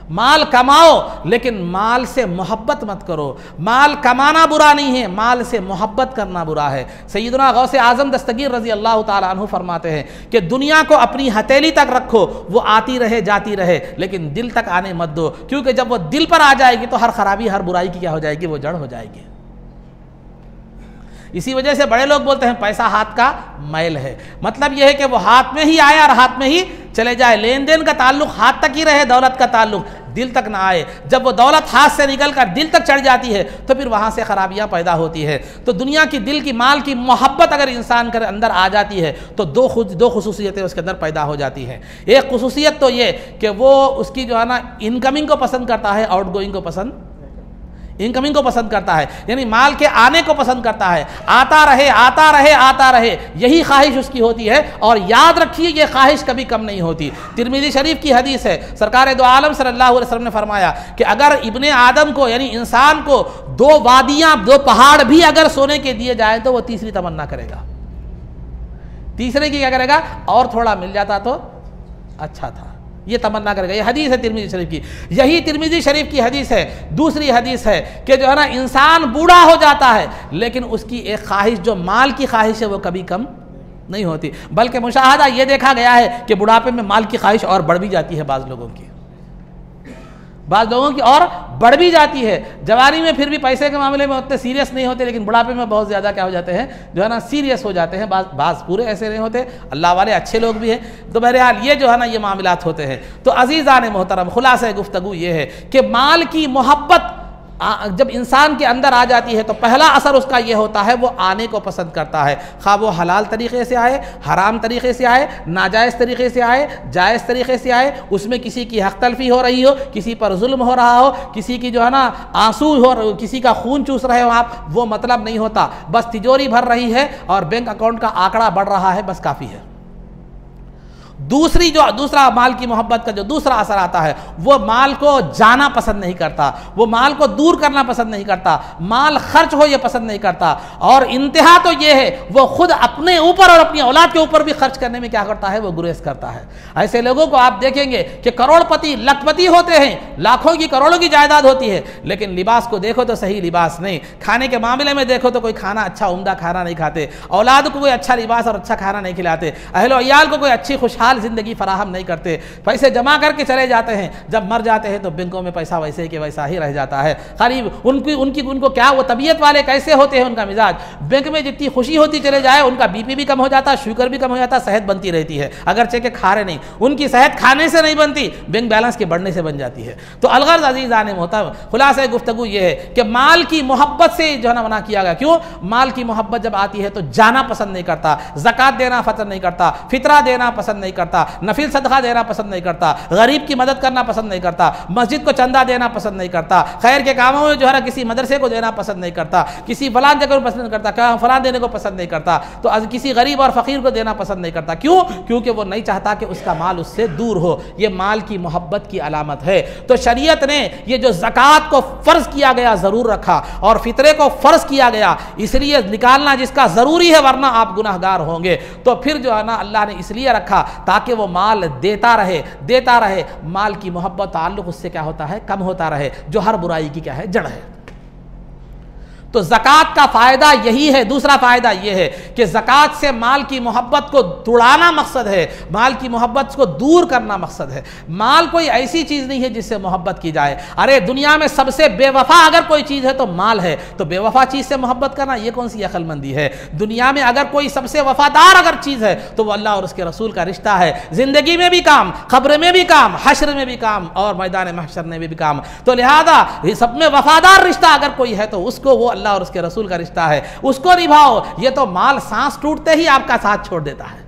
माल कमाओ लेकिन माल से मोहब्बत मत करो। माल कमाना बुरा नहीं है, माल से मोहब्बत करना बुरा है। सैयदना गौसे आज़म दस्तगीर रज़ी अल्लाह ताला अन्हु फरमाते हैं कि दुनिया को अपनी हथेली तक रखो, वो आती रहे जाती रहे, लेकिन दिल तक आने मत दो, क्योंकि जब वो दिल पर आ जाएगी तो हर खराबी, हर बुराई की क्या हो जाएगी, वो जड़ हो जाएगी। इसी वजह से बड़े लोग बोलते हैं पैसा हाथ का मैल है। मतलब यह है कि वो हाथ में ही आए और हाथ में ही चले जाए। लेन देन का ताल्लुक हाथ तक ही रहे, दौलत का ताल्लुक दिल तक ना आए। जब वो दौलत हाथ से निकल कर दिल तक चढ़ जाती है तो फिर वहाँ से खराबियाँ पैदा होती है। तो दुनिया की, दिल की, माल की मोहब्बत अगर इंसान के अंदर आ जाती है तो दो खुसूसियतें उसके अंदर पैदा हो जाती हैं। एक खुसूसियत तो ये कि वो उसकी जो है ना इनकमिंग को पसंद करता है, आउटगोइंग को पसंद, इनकमिंग को पसंद करता है, यानी माल के आने को पसंद करता है। आता रहे आता रहे आता रहे, यही ख्वाहिश उसकी होती है। और याद रखिए ये ख्वाहिश कभी कम नहीं होती। तिरमिज़ी शरीफ की हदीस है, सरकार दो आलम सल्लल्लाहु अलैहि वसल्लम ने फरमाया कि अगर इब्ने आदम को यानी इंसान को 2 वादियाँ, 2 पहाड़ भी अगर सोने के दिए जाए तो वो तीसरी तमन्ना करेगा। तीसरे की क्या करेगा, और थोड़ा मिल जाता तो अच्छा था। ये तमन्ना करेगा। ये हदीस है तिरमिज़ी शरीफ की, यही तिरमिज़ी शरीफ की हदीस है। दूसरी हदीस है कि जो है ना इंसान बूढ़ा हो जाता है लेकिन उसकी एक ख्वाहिश जो माल की ख्वाहिश है वो कभी कम नहीं होती, बल्कि मुशाहदा ये देखा गया है कि बुढ़ापे में माल की ख्वाहिश और बढ़ भी जाती है, बाज़ लोगों की और बढ़ भी जाती है। जवानी में फिर भी पैसे के मामले में उतने सीरियस नहीं होते, लेकिन बुढ़ापे में बहुत ज़्यादा क्या हो जाते हैं, जो है ना सीरियस हो जाते हैं। बाज़ पूरे ऐसे नहीं होते, अल्लाह वाले अच्छे लोग भी हैं। तो बहरहाल ये जो है ना ये मामलात होते हैं। तो अज़ीज़ान मोहतरम, खुलासा गुफ्तगू ये है कि माल की मोहब्बत जब इंसान के अंदर आ जाती है तो पहला असर उसका ये होता है वो आने को पसंद करता है, खा वो हलाल तरीक़े से आए, हराम तरीक़े से आए, नाजायज़ तरीक़े से आए, जायज़ तरीक़े से आए, उसमें किसी की हक़ तलफ़ी हो रही हो, किसी पर जुल्म हो रहा हो, किसी की जो है ना आंसू हो, किसी का खून चूस रहे हो आप, वो मतलब नहीं होता। बस तिजोरी भर रही है और बैंक अकाउंट का आंकड़ा बढ़ रहा है, बस काफ़ी है। दूसरा माल की मोहब्बत का जो दूसरा असर आता है वो माल को जाना पसंद नहीं करता, वो माल को दूर करना पसंद नहीं करता, माल खर्च हो ये पसंद नहीं करता। और इंतहा तो ये है वो खुद अपने ऊपर और अपनी औलाद के ऊपर भी खर्च करने में क्या करता है, वो गुरेज करता है। ऐसे लोगों को आप देखेंगे कि करोड़पति लखपति होते हैं, लाखों की करोड़ों की जायदाद होती है, लेकिन लिबास को देखो तो सही लिबास नहीं, खाने के मामले में देखो तो कोई खाना अच्छा उम्दा खाना नहीं खाते, औलाद को कोई अच्छा लिबास और अच्छा खाना नहीं खिलाते, अहल अयाल को कोई अच्छी खुशहाल जिंदगी फराहम नहीं करते, पैसे जमा करके चले जाते हैं, जब मर जाते हैं तो बैंकों में पैसा वैसे के वैसा ही रह जाता है। करीब उनको क्या वो तबीयत वाले कैसे होते हैं, उनका मिजाज, बैंक में जितनी खुशी होती चले जाए उनका बीपी भी कम हो जाता, शुगर भी कम हो जाता, सेहत बनती रहती है, अगरचे के खा रहे नहीं, उनकी सेहत खाने से नहीं बनती, बैंक बैलेंस के बढ़ने से बन जाती है। तो अलगर्ज अज़ीज़ान मोहतरम, खुलासा गुफ्तगू ये है कि माल की मोहब्बत से जो है ना मना किया गया। क्यों? माल की मोहब्बत जब आती है तो जाना पसंद नहीं करता, ज़कात देना पसंद नहीं करता, फितरा देना पसंद नहीं करता, नफिल सदका देना पसंद नहीं करता, गरीब की मदद करना पसंद नहीं करता, मस्जिद को चंदा देना पसंद नहीं करता, खैर के कामों में जो है ना किसी मदरसे को देना पसंद नहीं करता, किसी फलान जगह को पसंद नहीं करता, फलान देने को पसंद नहीं करता, तो किसी गरीब और फ़कीर को देना पसंद नहीं करता। क्यों? क्योंकि वो नहीं चाहता कि उसका माल उससे दूर हो। ये माल की मोहब्बत की अलामत है। तो शरीयत ने ये जो ज़कात को फ़र्ज़ किया गया ज़रूर रखा और फितरे को फ़र्ज़ किया गया, इसलिए निकालना जिसका ज़रूरी है वरना आप गुनहगार होंगे। तो फिर जो है ना अल्लाह ने इसलिए रखा ताकि वो माल देता रहे, माल की मोहब्बत ताल्लुक़ उससे क्या होता है, कम होता रहे, जो हर बुराई की क्या है, जड़ है। तो ज़कात का फ़ायदा यही है। दूसरा फ़ायदा यह है कि ज़कात से माल की मोहब्बत को तुड़ाना मकसद है, माल की मोहब्बत को दूर करना मकसद है। माल कोई ऐसी चीज़ नहीं है जिससे मोहब्बत की जाए। अरे दुनिया में सबसे बेवफा अगर कोई चीज़ है तो माल है, तो बेवफा चीज़ से मोहब्बत करना ये कौन सी अक्लमंदी है। दुनिया में अगर कोई सबसे वफादार अगर चीज़ है तो वह अल्लाह और उसके रसूल का रिश्ता है। ज़िंदगी में भी काम, ख़ब्र में भी काम, हश्र में भी काम और मैदान महशर में भी काम। तो लिहाजा सब में वफादार रिश्ता अगर कोई है तो उसको वो अल्लाह और उसके रसूल का रिश्ता है, उसको निभाओ। ये तो माल सांस टूटते ही आपका साथ छोड़ देता है,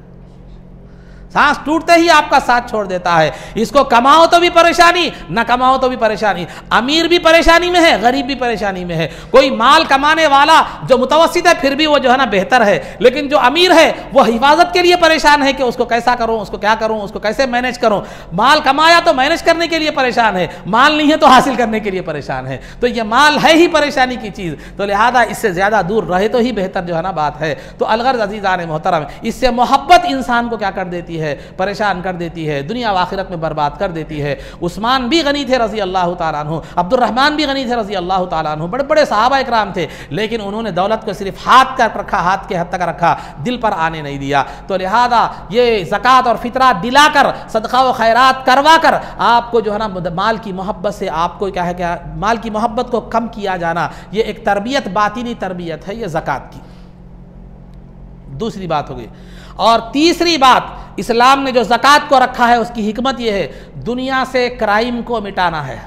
सांस टूटते ही आपका साथ छोड़ देता है। इसको कमाओ तो भी परेशानी, ना कमाओ तो भी परेशानी। अमीर भी परेशानी में है, गरीब भी परेशानी में है। कोई माल कमाने वाला जो मुतवस्सित है फिर भी वो जो है ना बेहतर है, लेकिन जो अमीर है वो हिफाजत के लिए परेशान है कि उसको कैसा करूं, उसको क्या करूं, उसको कैसे मैनेज करूं। माल कमाया तो मैनेज करने के लिए परेशान है, माल नहीं है तो हासिल करने के लिए परेशान है। तो ये माल है ही परेशानी की चीज़, तो लिहाजा इससे ज़्यादा दूर रहे तो ही बेहतर जो है ना बात है। तो अलगर्ज अज़ीज़ान मोहतरम, इससे मोहब्बत इंसान को क्या कर देती है, परेशान कर देती है, दुनिया व आखिरत में बर्बाद कर देती है। उस्मान भी गनी थे रज़ी अल्लाह तआला अन्हु, अब्दुर्रहमान भी गनी थे रज़ी अल्लाह तआला अन्हु, बड़े बड़े सहाबा इकराम थे, लेकिन उन्होंने दौलत को सिर्फ हाथ तक रखा, हाथ के हद तक रखा, दिल पर आने नहीं दिया। तो लिहाजा ये ज़कात और फितरा दिलाकर, सदका व खैरात करवा कर आपको जो है ना माल की मोहब्बत से आपको क्या है, क्या माल की मोहब्बत को कम किया जाना, ये एक तरबियत, बातिनी तरबियत है ये ज़कात की। दूसरी बात हो गई। और तीसरी बात, इस्लाम ने जो ज़कात को रखा है उसकी हिकमत यह है, दुनिया से क्राइम को मिटाना है,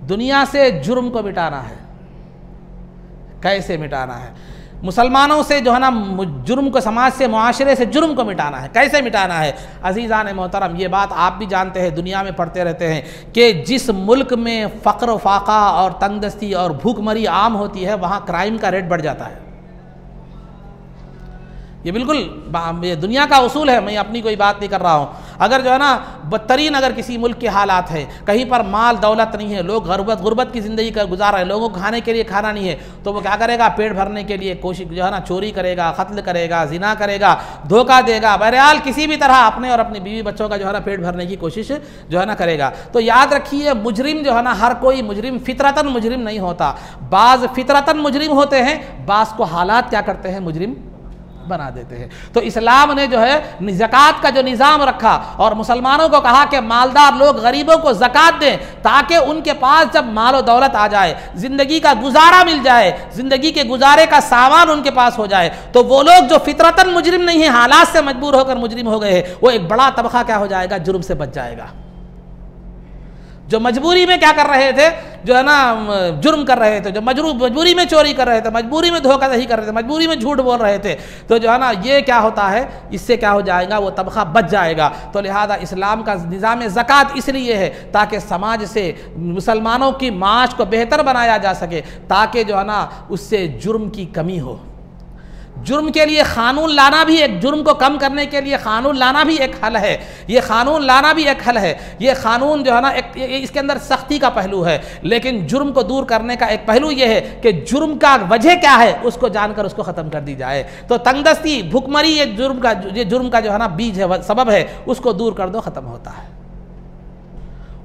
दुनिया से जुर्म को मिटाना है। कैसे मिटाना है? मुसलमानों से जो है ना जुर्म को, समाज से, मुआशरे से जुर्म को मिटाना है। कैसे मिटाना है? अज़ीज़ान मोहतरम, ये बात आप भी जानते हैं, दुनिया में पढ़ते रहते हैं कि जिस मुल्क में फ़क्र, फाका और तंगदस्ती और भूखमरी आम होती है वहाँ क्राइम का रेट बढ़ जाता है। ये बिल्कुल ये दुनिया का उसूल है, मैं अपनी कोई बात नहीं कर रहा हूँ। अगर जो है ना बदतरीन अगर किसी मुल्क के हालात है, कहीं पर माल दौलत नहीं है, लोग गुर्बत की ज़िंदगी कर गुजार रहे हैं, लोगों को खाने के लिए खाना नहीं है, तो वो क्या करेगा, पेट भरने के लिए कोशिश जो है ना चोरी करेगा, कत्ल करेगा, जिना करेगा, धोखा देगा, बहरहाल किसी भी तरह अपने और अपनी बीवी बच्चों का जो है ना पेट भरने की कोशिश जो है ना करेगा। तो याद रखिए, मुजरिम जो है ना, हर कोई मुजरिम फितरतन मुजरिम नहीं होता। बाज़ फितरतन मुजरिम होते हैं, बाज़ को हालात क्या करते हैं, मुजरिम बना देते हैं। तो इस्लाम ने जो है ज़कात का जो निज़ाम रखा और मुसलमानों को कहा कि मालदार लोग गरीबों को ज़कात दें, ताकि उनके पास जब माल और दौलत आ जाए, ज़िंदगी का गुजारा मिल जाए, ज़िंदगी के गुजारे का सामान उनके पास हो जाए, तो वो लोग जो फितरतन मुजरिम नहीं है, हालात से मजबूर होकर मुजरिम हो गए हैं, वो एक बड़ा तबका क्या हो जाएगा, जुर्म से बच जाएगा। जो मजबूरी में क्या कर रहे थे, जो है ना जुर्म कर रहे थे, जो मजबूरी में चोरी कर रहे थे, मजबूरी में धोखाधड़ी कर रहे थे, मजबूरी में झूठ बोल रहे थे, तो जो है ना ये क्या होता है, इससे क्या हो जाएगा, वो तबका बच जाएगा। तो लिहाजा इस्लाम का निज़ाम ज़कात इसलिए है ताकि समाज से मुसलमानों की माश को बेहतर बनाया जा सके, ताकि जो है ना उससे जुर्म की कमी हो। जुर्म के लिए कानून लाना भी एक, जुर्म को कम करने के लिए कानून लाना भी एक हल है, ये कानून लाना भी एक हल है। ये कानून जो है ना एक इसके अंदर सख्ती का पहलू है, लेकिन जुर्म को दूर करने का एक पहलू ये है कि जुर्म का वजह क्या है उसको जानकर उसको ख़त्म कर दी जाए। तो तंगदस्ती, भुखमरी, ये जुर्म का जो है ना बीज है, सबब है, उसको दूर कर दो, ख़त्म होता है,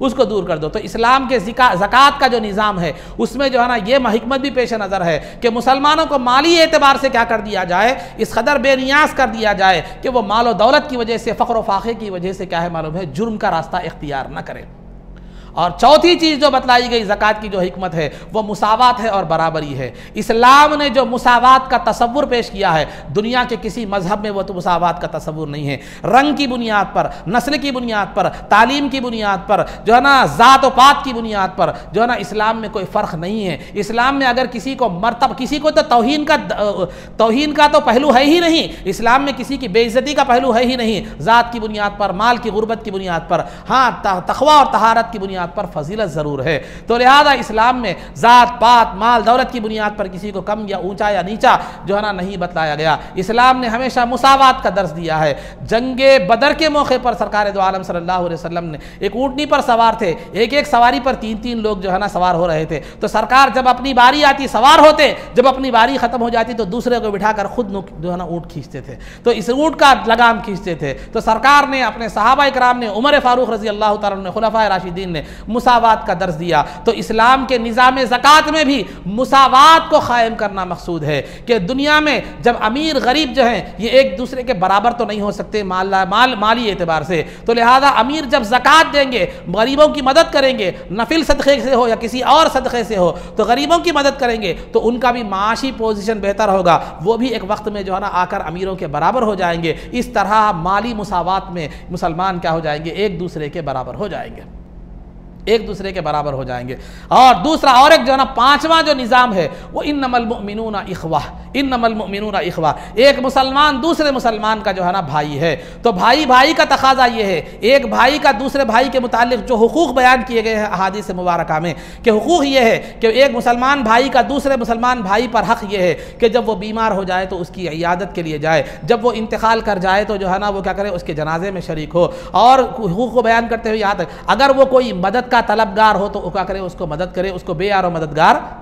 उसको दूर कर दो। तो इस्लाम के ज़कात का जो निज़ाम है उसमें जो है ना ये हिकमत भी पेश नज़र है कि मुसलमानों को माली एतबार से क्या कर दिया जाए, इस कदर बेनियाज कर दिया जाए कि वो माल और दौलत की वजह से, फ़ख्र व फाखे की वजह से क्या है मालूम है, जुर्म का रास्ता इख्तियार न करें। और चौथी चीज़ जो बतलाई गई ज़कात की जो हिकमत है वो मुसावात है और बराबरी है। इस्लाम ने जो मुसावात का तसव्वुर पेश किया है, दुनिया के किसी मजहब में वो तो मुसावात का तसव्वुर नहीं है। रंग की बुनियाद पर, नस्ल की बुनियाद पर, तालीम की बुनियाद पर, जो है ना ज़ात व पात की बुनियाद पर जो है ना इस्लाम में कोई फ़र्क नहीं है। इस्लाम में अगर किसी को मर्तब, किसी को तो तौहीन का तो पहलू है ही नहीं, इस्लाम में किसी की बेइज्जती का पहलू है ही नहीं, ज़ात की बुनियाद पर, माल की गुर्बत की बुनियाद पर, हाँ तक़वा और तहारत की बुनियाद पर फजीलत ज़रूर है। तो लिहाजा इस्लाम में ज़ात पात माल दौलत की बुनियाद पर किसी को कम या ऊंचा या नीचा जो है ना नहीं बतलाया गया। इस्लाम ने हमेशा मुसावात का दर्स दिया है। जंगे बदर के मौके पर सरकार दो आलम सल्लल्लाहु अलैहि वसल्लम ने एक ऊँटनी पर सवार थे, एक एक सवारी पर तीन तीन लोग जो है ना सवार हो रहे थे। तो सरकार जब अपनी बारी आती सवार होते, जब अपनी बारी ख़त्म हो जाती तो दूसरे को बिठाकर खुद जो है ना ऊँट खींचते थे, तो इस ऊँट का लगाम खींचते थे। तो सरकार ने, अपने सहाबा इकराम ने, उमर फारूक रज़ी अल्लाह तआला अन्हु, खुलफाए राशिदीन ने मुसावात का दर्स दिया। तो इस्लाम के निज़ाम ज़कात में भी मुसावात को कायम करना मकसूद है कि दुनिया में जब अमीर गरीब जो हैं ये एक दूसरे के बराबर तो नहीं हो सकते माली एतबार से, तो लिहाजा अमीर जब ज़कात देंगे, गरीबों की मदद करेंगे, नफिल सदक़े से हो या किसी और सदक़े से हो, तो गरीबों की मदद करेंगे तो उनका भी माशी पोजीशन बेहतर होगा, वो भी एक वक्त में जो है ना आकर अमीरों के बराबर हो जाएंगे। इस तरह माली मुसावात में मुसलमान क्या हो जाएंगे, एक दूसरे के बराबर हो जाएंगे, एक दूसरे के बराबर हो जाएंगे। और दूसरा और एक जो है ना पांचवा जो निज़ाम है वो इन्नमल मुमिनूना इख्वाह, इन्नमल मुमिनूना इख्वाह, एक मुसलमान दूसरे मुसलमान का जो है ना भाई है। तो भाई भाई का तकाजा ये है, एक भाई का दूसरे भाई के मुतालिक जो हुकूक बयान किए गए हैं अहादीस मुबारका में, कि हुकूक ये है कि एक मुसलमान भाई का दूसरे मुसलमान भाई पर हक़ ये है कि जब वो बीमार हो जाए तो उसकी इयादत के लिए जाए, जब वो इंतकाल कर जाए तो जो है ना वो क्या करे, उसके जनाजे में शरीक हो। और हुकूक को बयान करते हुए यहाँ तक अगर वो कोई मदद का तलबगार हो तो क्या करे, उसको मदद करे, उसको बेयारो मददगार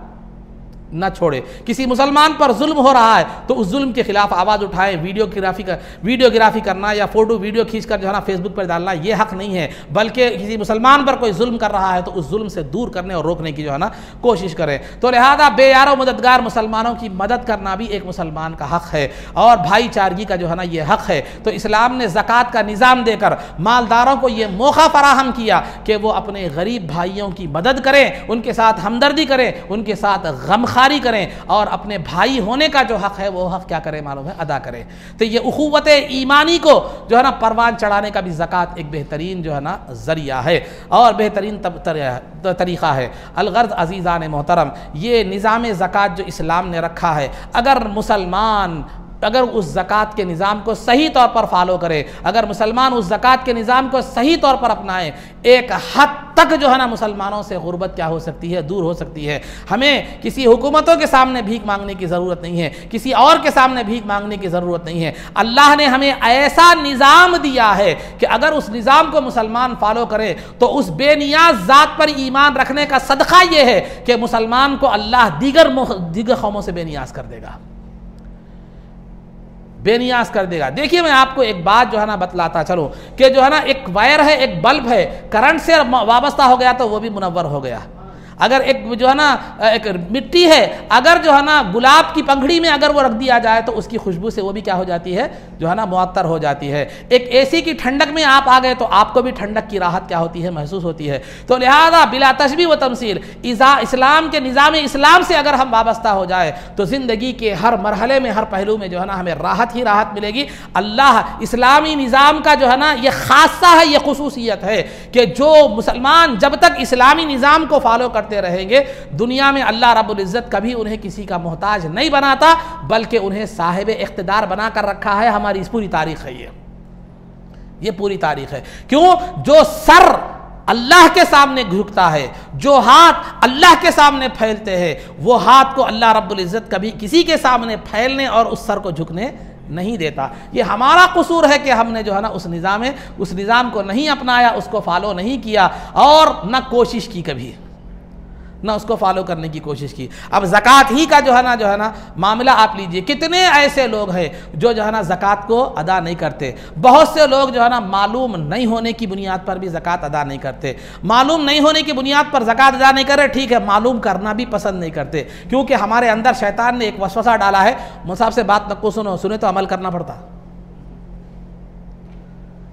न छोड़े। किसी मुसलमान पर जुल्म हो रहा है तो उस जुल्म के खिलाफ आवाज़ उठाएं। वीडियोग्राफी करना या फोटो वीडियो खींचकर जो है ना फेसबुक पर डालना ये हक नहीं है, बल्कि किसी मुसलमान पर कोई जुल्म कर रहा है तो उस जुल्म से दूर करने और रोकने की जो है ना कोशिश करें। तो लिहाजा बेयारो मददगार मुसलमानों की मदद करना भी एक मुसलमान का हक है और भाईचारगी का जो है ना ये हक है। तो इस्लाम ने ज़कात का निज़ाम देकर मालदारों को ये मौका फराहम किया कि वो अपने गरीब भाइयों की मदद करें, उनके साथ हमदर्दी करें, उनके साथ गमखारी करें और अपने भाई होने का जो हक है वो हक क्या करें मालूम है, अदा करें। तो ये उखुवत ईमानी को जो है ना परवान चढ़ाने का भी ज़कात एक बेहतरीन जो है ना ज़रिया है और बेहतरीन तरीक़ा है। अलगर्ज़ अज़ीज़ान मोहतरम, ये निज़ाम ज़कात जो इस्लाम ने रखा है, अगर मुसलमान अगर उस ज़कात के निज़ाम को सही तौर पर फॉलो करे, अगर मुसलमान उस ज़कात के निज़ाम को सही तौर पर अपनाए, एक हद तक जो है ना मुसलमानों से गुर्बत क्या हो सकती है, दूर हो सकती है। हमें किसी हुकूमतों के सामने भीख मांगने की ज़रूरत नहीं है, किसी और के सामने भीख मांगने की ज़रूरत नहीं है। अल्लाह ने हमें ऐसा निज़ाम दिया है कि अगर उस निज़ाम को मुसलमान फॉलो करे तो उस बेनियाज ज़ात पर ईमान रखने का सदका ये है कि मुसलमान को अल्लाह दीगर कौमों से बेनियाज कर देगा, बेनियाज कर देगा। देखिए मैं आपको एक बात जो है ना बतलाता चलो कि जो है ना एक वायर है, एक बल्ब है, करंट से वाबस्ता हो गया तो वो भी मुनव्वर हो गया। अगर एक जो है ना एक मिट्टी है, अगर जो है ना गुलाब की पंखड़ी में अगर वो रख दिया जाए तो उसकी खुशबू से वो भी क्या हो जाती है, जो है ना मुअत्तर हो जाती है। एक एसी की ठंडक में आप आ गए तो आपको भी ठंडक की राहत क्या होती है, महसूस होती है। तो लिहाजा बिला तशबीह व तमसील इस्लाम के निज़ाम इस्लाम से अगर हम वाबस्ता हो जाए तो ज़िंदगी के हर मरहले में, हर पहलू में जो है ना हमें राहत ही राहत मिलेगी। अल्लाह इस्लामी निज़ाम का जो है ना ये खासा है, ये खुसूसियत है कि जो मुसलमान जब तक इस्लामी निज़ाम को फॉलो करते रहेंगे, दुनिया में अल्लाह रब्बुल इज़्ज़त कभी उन्हें किसी का मोहताज नहीं बनाता, बल्कि उन्हें साहिब इख्तिदार बना कर रखा है। हमारी इस पूरी तारीख है, ये पूरी तारीख है। क्यों? जो सर अल्लाह के सामने झुकता है, जो हाथ अल्लाह के सामने फैलते हैं, वो हाथ को अल्लाह रब्बुल इज़्ज़त कभी किसी के सामने फैलने और उस सर को झुकने नहीं देता। ये हमारा कसूर है कि हमने जो है ना उस निज़ाम को नहीं अपनाया, उसको फॉलो नहीं किया और न कोशिश की, कभी ना उसको फॉलो करने की कोशिश की। अब ज़कात ही का जो है ना मामला आप लीजिए, कितने ऐसे लोग हैं जो है ना ज़कात को अदा नहीं करते। बहुत से लोग जो है ना मालूम नहीं होने की बुनियाद पर भी ज़कात अदा नहीं करते। मालूम नहीं होने की बुनियाद पर ज़कात अदा नहीं कर रहे, ठीक है, मालूम करना भी पसंद नहीं करते, क्योंकि हमारे अंदर शैतान ने एक वसवसा डाला है, मुसाहब से बात नको सुनो, सुने तो अमल करना पड़ता।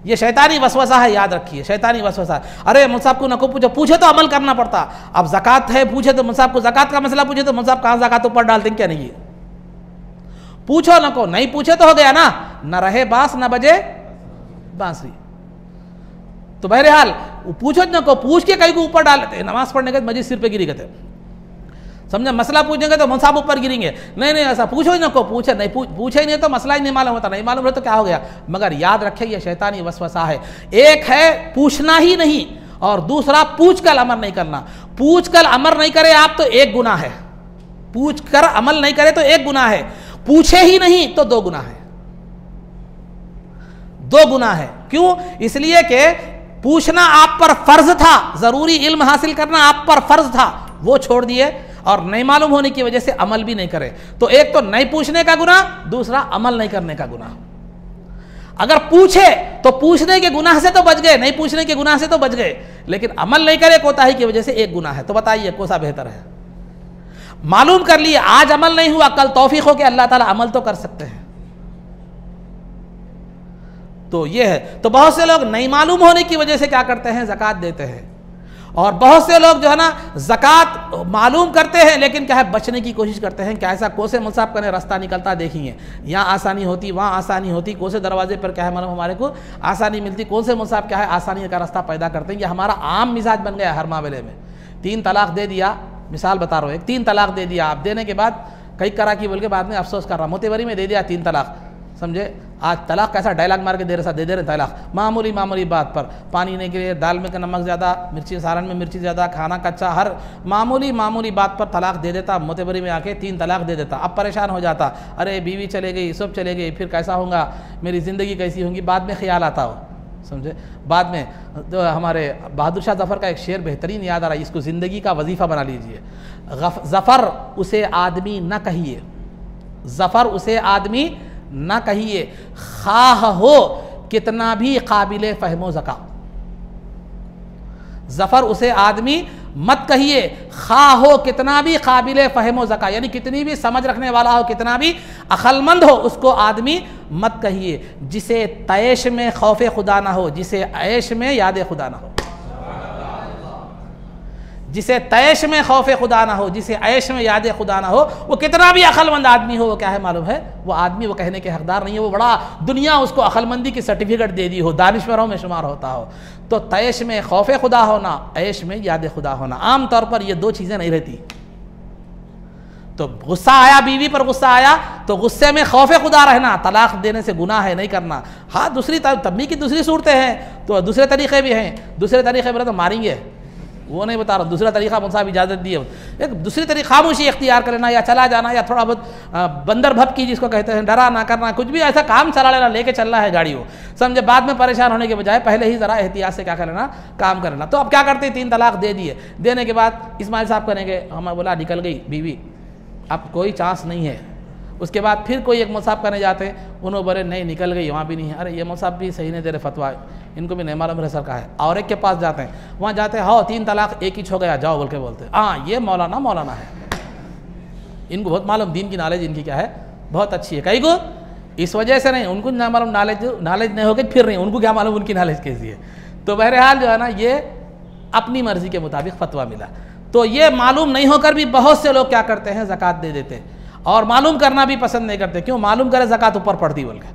ये शैतानी वसवसा है, याद रखिए, शैतानी वसवसा। अरे मुसाहब को नको पूछो, पूछे तो अमल करना पड़ता। अब ज़कात है, पूछे तो मुसाहब को ज़कात का मसला पूछे तो मुसाहब कहाँ ज़कात ऊपर डालते क्या नहीं, पूछो नको, नहीं पूछे तो हो गया ना, न रहे बांस न बजे बांसुरी। तो बहरहाल पूछो नको, पूछ के कहीं को ऊपर डाल लेते, नमाज पढ़ने के मस्जिद सिर पे गिरी गए, समझे, मसला पूछेंगे तो मुसाहब ऊपर गिरेंगे। नहीं ऐसा पूछो ही नको, पूछे नहीं, पूछे ही नहीं तो मसला ही नहीं मालूम होता, नहीं मालूम हो तो क्या हो गया। मगर याद रखें ये शैतानी वसवसा है। एक है पूछना ही नहीं और दूसरा पूछ कर अमल नहीं करना। पूछ कर अमल नहीं करे आप तो एक गुनाह है, पूछ कर अमल नहीं करे तो एक गुनाह है, पूछे ही नहीं तो दो गुनाह है, दो गुनाह है। क्यों? इसलिए कि पूछना आप पर फर्ज था, जरूरी इल्म हासिल करना आप पर फर्ज था, वो छोड़ दिए और नहीं मालूम होने की वजह से अमल भी नहीं करे। तो एक तो नहीं पूछने का गुनाह, दूसरा अमल नहीं करने का गुनाह। अगर पूछे तो पूछने के गुनाह से तो बच गए, नहीं पूछने के गुनाह से तो बच गए, लेकिन अमल नहीं करे कोताही की वजह से एक गुनाह है। तो बताइए कौन सा बेहतर है? मालूम कर लिए, आज अमल नहीं हुआ, कल तौफीक हो के अल्लाह ताला अमल तो कर सकते हैं। तो ये है। तो बहुत से लोग नहीं मालूम होने की वजह से क्या करते हैं, ज़कात देते हैं, और बहुत से लोग जो है ना ज़कात मालूम करते हैं लेकिन क्या है बचने की कोशिश करते हैं। क्या ऐसा कोसे मुसाहब का रास्ता निकलता देखेंगे, यहाँ आसानी होती वहाँ आसानी होती, कोसे दरवाजे पर क्या है मतलब हमारे को आसानी मिलती, कौन से मुसाहब क्या है आसानी का रास्ता पैदा करते हैं। ये हमारा आम मिजाज बन गया हर मामले में। 3 तलाक दे दिया, मिसाल बता रहा हूँ, 3 तलाक दे दिया, आप देने के बाद कई करा की बोल के बाद में अफसोस कर रहा, मोतेबरी में दे दिया 3 तलाक, समझे। आज तलाक कैसा डायलॉग मार के दे रहे तलाक, मामूली बात पर, पानी नहीं के लिए दाल में का नमक ज़्यादा, मिर्ची सालन में मिर्ची ज़्यादा, खाना कच्चा, हर मामूली बात पर तलाक दे देता, मोतेबरी में आके 3 तलाक दे देता। अब परेशान हो जाता, अरे बीवी चले गई, सब चले गई, फिर कैसा होगा, मेरी ज़िंदगी कैसी होगी, बाद में ख्याल आता हो, समझे। बाद में तो हमारे बहादुर शाह ज़फ़र का एक शेर बेहतरीन याद आ रहा है, इसको ज़िंदगी का वजीफ़ा बना लीजिए। ज़फ़र उसे आदमी न कहिए, ज़फ़र उसे आदमी ना कहिए, खाह हो कितना भी काबिले फहमो ज़का। ज़फ़र उसे आदमी मत कहिए, खा हो कितना भी काबिले फहमो ज़का, यानी कितनी भी समझ रखने वाला हो, कितना भी अक्लमंद हो, उसको आदमी मत कहिए। जिसे तैश में खौफ खुदा ना हो, जिसे ऐश में याद खुदा ना हो, जिसे तैश में खौफ खुदा ना हो, जिसे ऐश में याद खुदा ना हो, वो कितना भी अक्लमंद आदमी हो, वो क्या है मालूम है, वो आदमी वो कहने के हकदार नहीं है। वो बड़ा दुनिया उसको अक्लमंदी की सर्टिफिकेट दे दी हो, दानिश्वरों में शुमार होता हो। तो तैश में खौफ खुदा होना, ऐश में याद खुदा होना, आम तौर पर ये 2 चीज़ें नहीं रहती। तो गुस्सा आया, बीवी पर गुस्सा आया तो गुस्से में खौफ खुदा रहना, तलाक देने से गुनाह है, नहीं करना। हाँ, दूसरी तब्बी की दूसरी सूरतें हैं, तो दूसरे तरीक़े भी हैं। दूसरे तरीक़े बोले तो मारेंगे, वो नहीं बता रहा। दूसरा तरीक़ा मुझे साहब इजाज़त दी है, एक दूसरी तरीक़ा खामोशी इख्तियार कर लेना, या चला जाना, या थोड़ा बहुत बंदर भपकी जिसको कहते हैं, डरा ना करना, कुछ भी ऐसा काम चला लेना, लेके चलना है गाड़ी को, समझे। बाद में परेशान होने के बजाय पहले ही ज़रा एहतियात से क्या कर लेना, काम कर लेना। तो अब क्या करते हैं, 3 तलाक दे दिए। देने के बाद इस्माइल साहब करेंगे, हमें बोला निकल गई बीवी, अब कोई चांस नहीं है। उसके बाद फिर कोई एक मौसाब करने जाते हैं, उन्होंने बोले नहीं निकल गई, वहाँ भी नहीं है। अरे ये मौसाब भी सही नहीं दे रहे फतवा, इनको भी नहीं मालूम रहे सर का है। और एक के पास जाते हैं, वहाँ जाते हैं, हाँ 3 तलाक एक ही हो गया, जाओ बोल के बोलते हैं, हाँ ये मौलाना है, इनको बहुत मालूम, दीन की नॉलेज इनकी क्या है, बहुत अच्छी है। कई को इस वजह से नहीं, उनको ना मालूम, नॉलेज नहीं होगी फिर नहीं, उनको क्या मालूम उनकी नॉलेज कैसी है। तो बहरहाल जो है ना, ये अपनी मर्जी के मुताबिक फतवा मिला। तो ये मालूम नहीं होकर भी बहुत से लोग क्या करते हैं, ज़कात दे देते हैं, और मालूम करना भी पसंद नहीं करते। क्यों? मालूम करे ज़कात ऊपर पड़ती बोल के।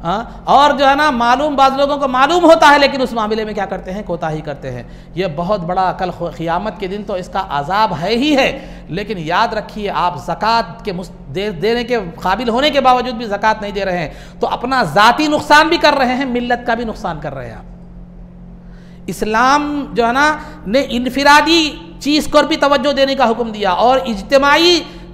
हाँ, और जो है ना, मालूम बाज़ लोगों को मालूम होता है, लेकिन उस मामले में क्या करते हैं, कोताही करते हैं। ये बहुत बड़ा, कल क़ियामत के दिन तो इसका अजाब है ही है। लेकिन याद रखिए, आप ज़कात के देने के काबिल होने के बावजूद भी ज़कात नहीं दे रहे हैं, तो अपना ज़ाती नुकसान भी कर रहे हैं, मिल्लत का भी नुकसान कर रहे हैं आप। इस्लाम जो है ना ने इनफिरादी चीज़ को भी तवज्जो देने का हुक्म दिया, और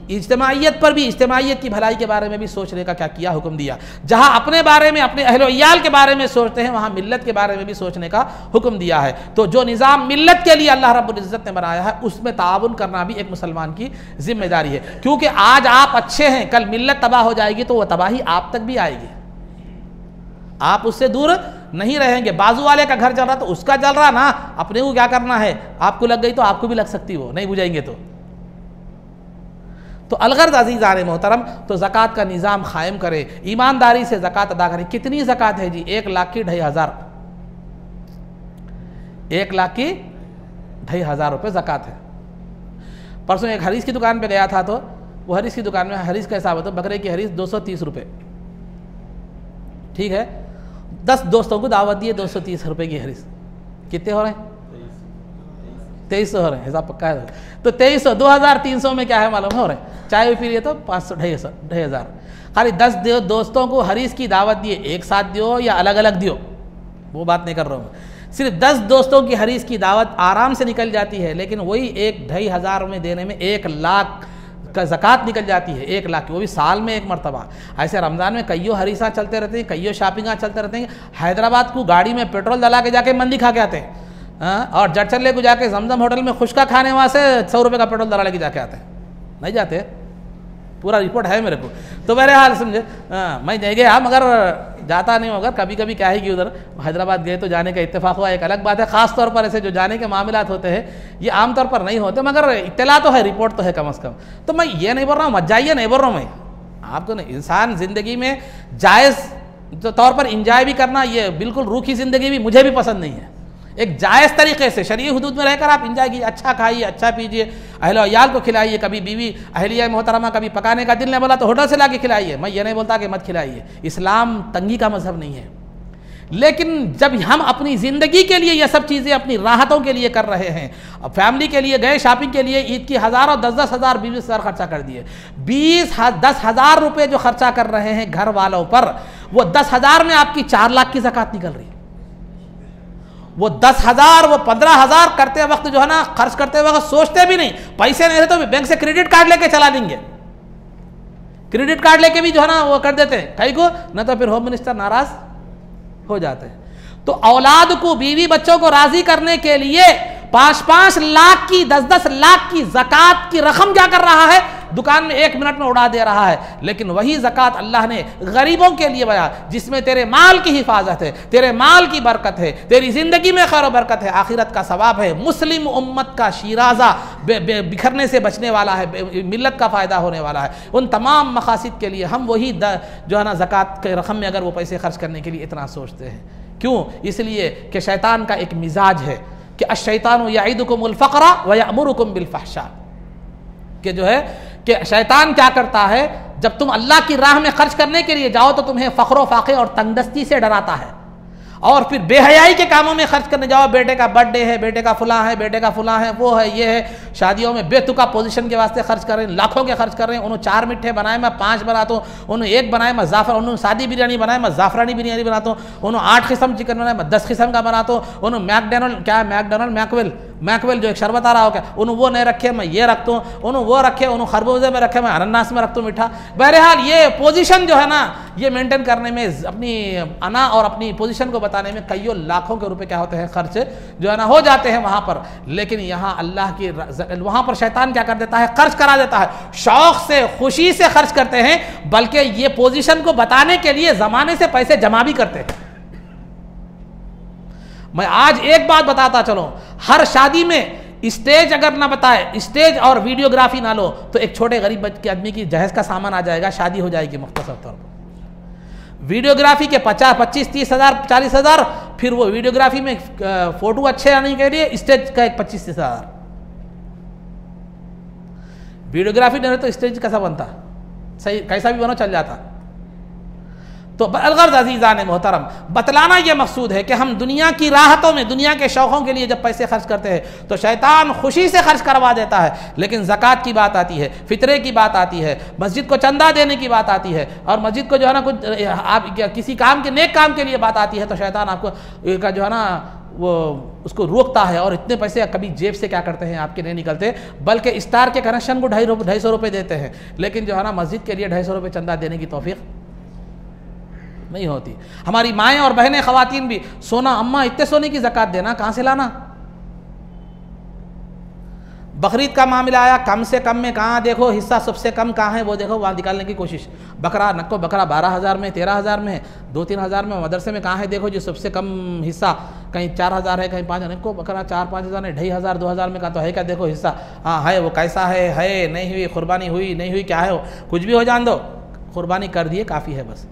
इज्तिमाइयत पर भी, इज्तिमाइयत की भलाई के बारे में भी सोचने का क्या किया, हुक्म दिया। जहाँ अपने बारे में, अपने अहल इयाल के बारे में सोचते हैं, वहाँ मिल्लत के बारे में भी सोचने का हुक्म दिया है। तो जो निज़ाम मिल्लत के लिए अल्लाह रब्बुल इज़्ज़त ने बनाया है, उसमें ताउन करना भी एक मुसलमान की जिम्मेदारी है। क्योंकि आज आप अच्छे हैं, कल मिल्लत तबाह हो जाएगी, तो वह तबाही आप तक भी आएगी, आप उससे दूर नहीं रहेंगे। बाजू वाले का घर जल रहा तो उसका जल रहा ना, अपने को क्या करना है, आपको लग गई तो आपको भी लग सकती, वो नहीं बुझाएंगे तो अलगर्ज अज़ीज़ान मोहतरम, तो ज़कात का निज़ाम कायम करे, ईमानदारी से ज़कात अदा करें। कितनी ज़कात है जी? 1,00,000 की 2,500, 1,00,000 की 2,500 रुपये ज़कात है। परसों एक हरीस की दुकान पे गया था, तो वो हरीस की दुकान में हरीस का हिसाब होता है, बकरे की हरीस 230 रुपये, ठीक है। 10 दोस्तों को दावत दिए, 230 रुपये की हरीस, कितने हो रहे हैं? 2300 हो रहे हैं, हिसाब पक्का है। तो 2300, 2300 में क्या है मालूम हो रहे हैं, चाय पी लिए तो 500, 2,500। खाली 10 दोस्तों को हरीस की दावत दिए, एक साथ दियो या अलग अलग दियो, वो बात नहीं कर रहा हूँ। सिर्फ 10 दोस्तों की हरीस की दावत आराम से निकल जाती है, लेकिन वही 1-2,500 में देने में 1,00,000 का ज़कात निकल जाती है, 1,00,000 की, वो भी साल में एक मरतबा। ऐसे रमज़ान में कईयों हरीसा चलते रहते हैं, कईयों शॉपिंग चलते रहते हैं। हैदराबाद को गाड़ी में पेट्रोल डला के जाके मंदी खा के आते हैं, और जटचल्ले को जाके जमजम होटल में खुशका खाने, वहाँ से 100 रुपये का पेट्रोल डला लेके जाके आते हैं, नहीं जाते, पूरा रिपोर्ट है मेरे को। तो बहरहाल समझे, मैं नहीं गया, मगर जाता नहीं होगा, कभी कभी क्या है कि उधर हैदराबाद गए तो जाने का इत्तेफाक हुआ, एक अलग बात है। ख़ास तौर पर ऐसे जो जाने के मामलात होते हैं, ये आम तौर पर नहीं होते, मगर इत्तला तो है, रिपोर्ट तो है कम अज़ कम। तो मैं ये नहीं बोल रहा हूँ मत जाइए, नहीं बोल रहा हूँ मैं आपको, नहीं। इंसान ज़िंदगी में जायज़ तौर पर इंजॉय भी करना, ये बिल्कुल रूखी ज़िंदगी भी मुझे भी पसंद नहीं है। एक जायज़ तरीके से शरीय हुदूद में रहकर आप इंजॉय कीजिए, अच्छा खाइए, अच्छा पीजिए, अहल याल को खिलाइए। कभी बीवी अहलिया मोहतरमा कभी पकाने का दिल नहीं बोला तो होटल से ला के खिलाइए, मैं ये नहीं बोलता कि मत खिलाइए, इस्लाम तंगी का मजहब नहीं है। लेकिन जब हम अपनी ज़िंदगी के लिए ये सब चीज़ें अपनी राहतों के लिए कर रहे हैं, फैमिली के लिए गए शॉपिंग के लिए, ईद की हज़ारों 10-10 हज़ार 20 हज़ार खर्चा कर दिए, 10,000 रुपये जो खर्चा कर रहे हैं घर वालों पर, वो 10,000 में आपकी 4 लाख की ज़कात निकल रही है। वो 10,000 वो 15,000 करते वक्त जो है ना, खर्च करते वक्त सोचते भी नहीं, पैसे नहीं रहते तो बैंक से क्रेडिट कार्ड लेके चला देंगे, क्रेडिट कार्ड लेके भी जो है ना वो कर देते हैं कई को, न तो फिर होम मिनिस्टर नाराज हो जाते हैं। तो औलाद को, बीवी बच्चों को राजी करने के लिए 5-5 लाख की, 10-10 लाख की ज़कात की रकम क्या कर रहा है, दुकान में 1 मिनट में उड़ा दे रहा है। लेकिन वही ज़कात अल्लाह ने गरीबों के लिए बनाया, जिसमें तेरे माल की हिफाजत है, तेरे माल की बरकत है, तेरी ज़िंदगी में खैर बरकत है, आखिरत का सवाब है, मुस्लिम उम्मत का शीराज़ा बिखरने से बचने वाला है, मिल्लत का फ़ायदा होने वाला है। उन तमाम मकासिद के लिए हम वही जो है ना ज़कात के रकम में अगर वो पैसे खर्च करने के लिए इतना सोचते हैं। क्यों? इसलिए कि शैतान का एक मिजाज है कि अश-शैतानु यईदुकुमुल फ़क़्र व यअमुरुकुम बिल फ़हशा, कि जो है कि शैतान क्या करता है, जब तुम अल्लाह की राह में खर्च करने के लिए जाओ तो तुम्हें फ़ख्र व फ़ाक़े और तंगदस्ती से डराता है, और फिर बेहयाई के कामों में खर्च करने जाओ। बेटे का बर्थडे है, बेटे का फलां है, बेटे का फलां है, वो है, ये है। शादियों में बेतुका पोजीशन के वास्ते खर्च कर रहे हैं, लाखों के खर्च कर रहे हैं। उन्होंने 4 मिठे बनाए, मैं 5 बनाता हूँ। उन्होंने 1 बनाए, मैं उन्होंने सादी बिरयानी बनाए, मैं जाफरानी बिरयानी बनाता हूँ। उन्होंने 8 किस्म चिकन बनाए, मैं 10 किस्म का बनाता हूँ। उन्होंने मैकवेल जो एक शरबत आ रहा हो क्या, उन्होंने वो नहीं रखे, मैं ये रखता हूँ। उन्होंने वो रखे, उन्होंने खरबूजे में रखे, मैं अनानास में रखता हूँ मीठा। बहरहाल ये पोजीशन जो है ना, ये मेंटेन करने में, अपनी अना और अपनी पोजीशन को बताने में कईयों लाखों के रुपए क्या होते हैं, खर्च जो है ना हो जाते हैं वहां पर। लेकिन यहाँ अल्लाह की वहां पर शैतान क्या कर देता है, खर्च करा देता है। शौक से, खुशी से खर्च करते हैं, बल्कि ये पोजीशन को बताने के लिए जमाने से पैसे जमा भी करते हैं। मैं आज एक बात बताता चलो, हर शादी में स्टेज अगर ना बताए, स्टेज और वीडियोग्राफी ना लो, तो एक छोटे गरीब के आदमी की जहेज का सामान आ जाएगा, शादी हो जाएगी मुख्तसर तौर पर। वीडियोग्राफी के 50, 25, 30 हज़ार, 40 हज़ार, फिर वो वीडियोग्राफी में फोटो अच्छे आने के लिए स्टेज का एक 25, 30 हज़ार। वीडियोग्राफी नहीं तो स्टेज कैसा बनता, सही कैसा भी बनो चल जाता। तो अलगर्ज अजीज़ान मोहतरम, बतलाना यह मकसूद है कि हम दुनिया की राहतों में, दुनिया के शौक़ों के लिए जब पैसे खर्च करते हैं तो शैतान खुशी से खर्च करवा देता है। लेकिन ज़कात की बात आती है, फितरे की बात आती है, मस्जिद को चंदा देने की बात आती है, और मस्जिद को जो है ना कुछ आप किसी काम के, नेक काम के लिए बात आती है, तो शैतान आपको का जो है ना वो उसको रोकता है। और इतने पैसे कभी जेब से क्या करते हैं आपके नहीं निकलते, बल्कि स्टार के कनेक्शन को 250 रुपये देते हैं, लेकिन जो है ना मस्जिद के लिए 250 रुपये चंदा देने की तौफीक नहीं होती। हमारी माएँ और बहनें, ख़वातीन भी, सोना अम्मा इतने सोने की ज़कात देना, कहाँ से लाना। बकरीद का मामला आया, कम से कम में कहाँ देखो हिस्सा सबसे कम कहाँ है, वो देखो वहाँ निकालने की कोशिश। बकरा नक्को बकरा 12,000 में, 13,000 में, 2-3 हज़ार में। मदरसे में कहाँ है देखो जो सबसे कम हिस्सा, कहीं 4,000 है, कहीं 5,000। नक्को बकरा 4-5 हज़ार नहीं, 2,500, 2,000 में कहा तो है क्या देखो हिस्सा। हाँ है, वो कैसा है नहीं हुई कुर्बानी, हुई नहीं हुई, क्या है वो, कुछ भी हो जान दो, कुर्बानी कर दिए काफ़ी है बस।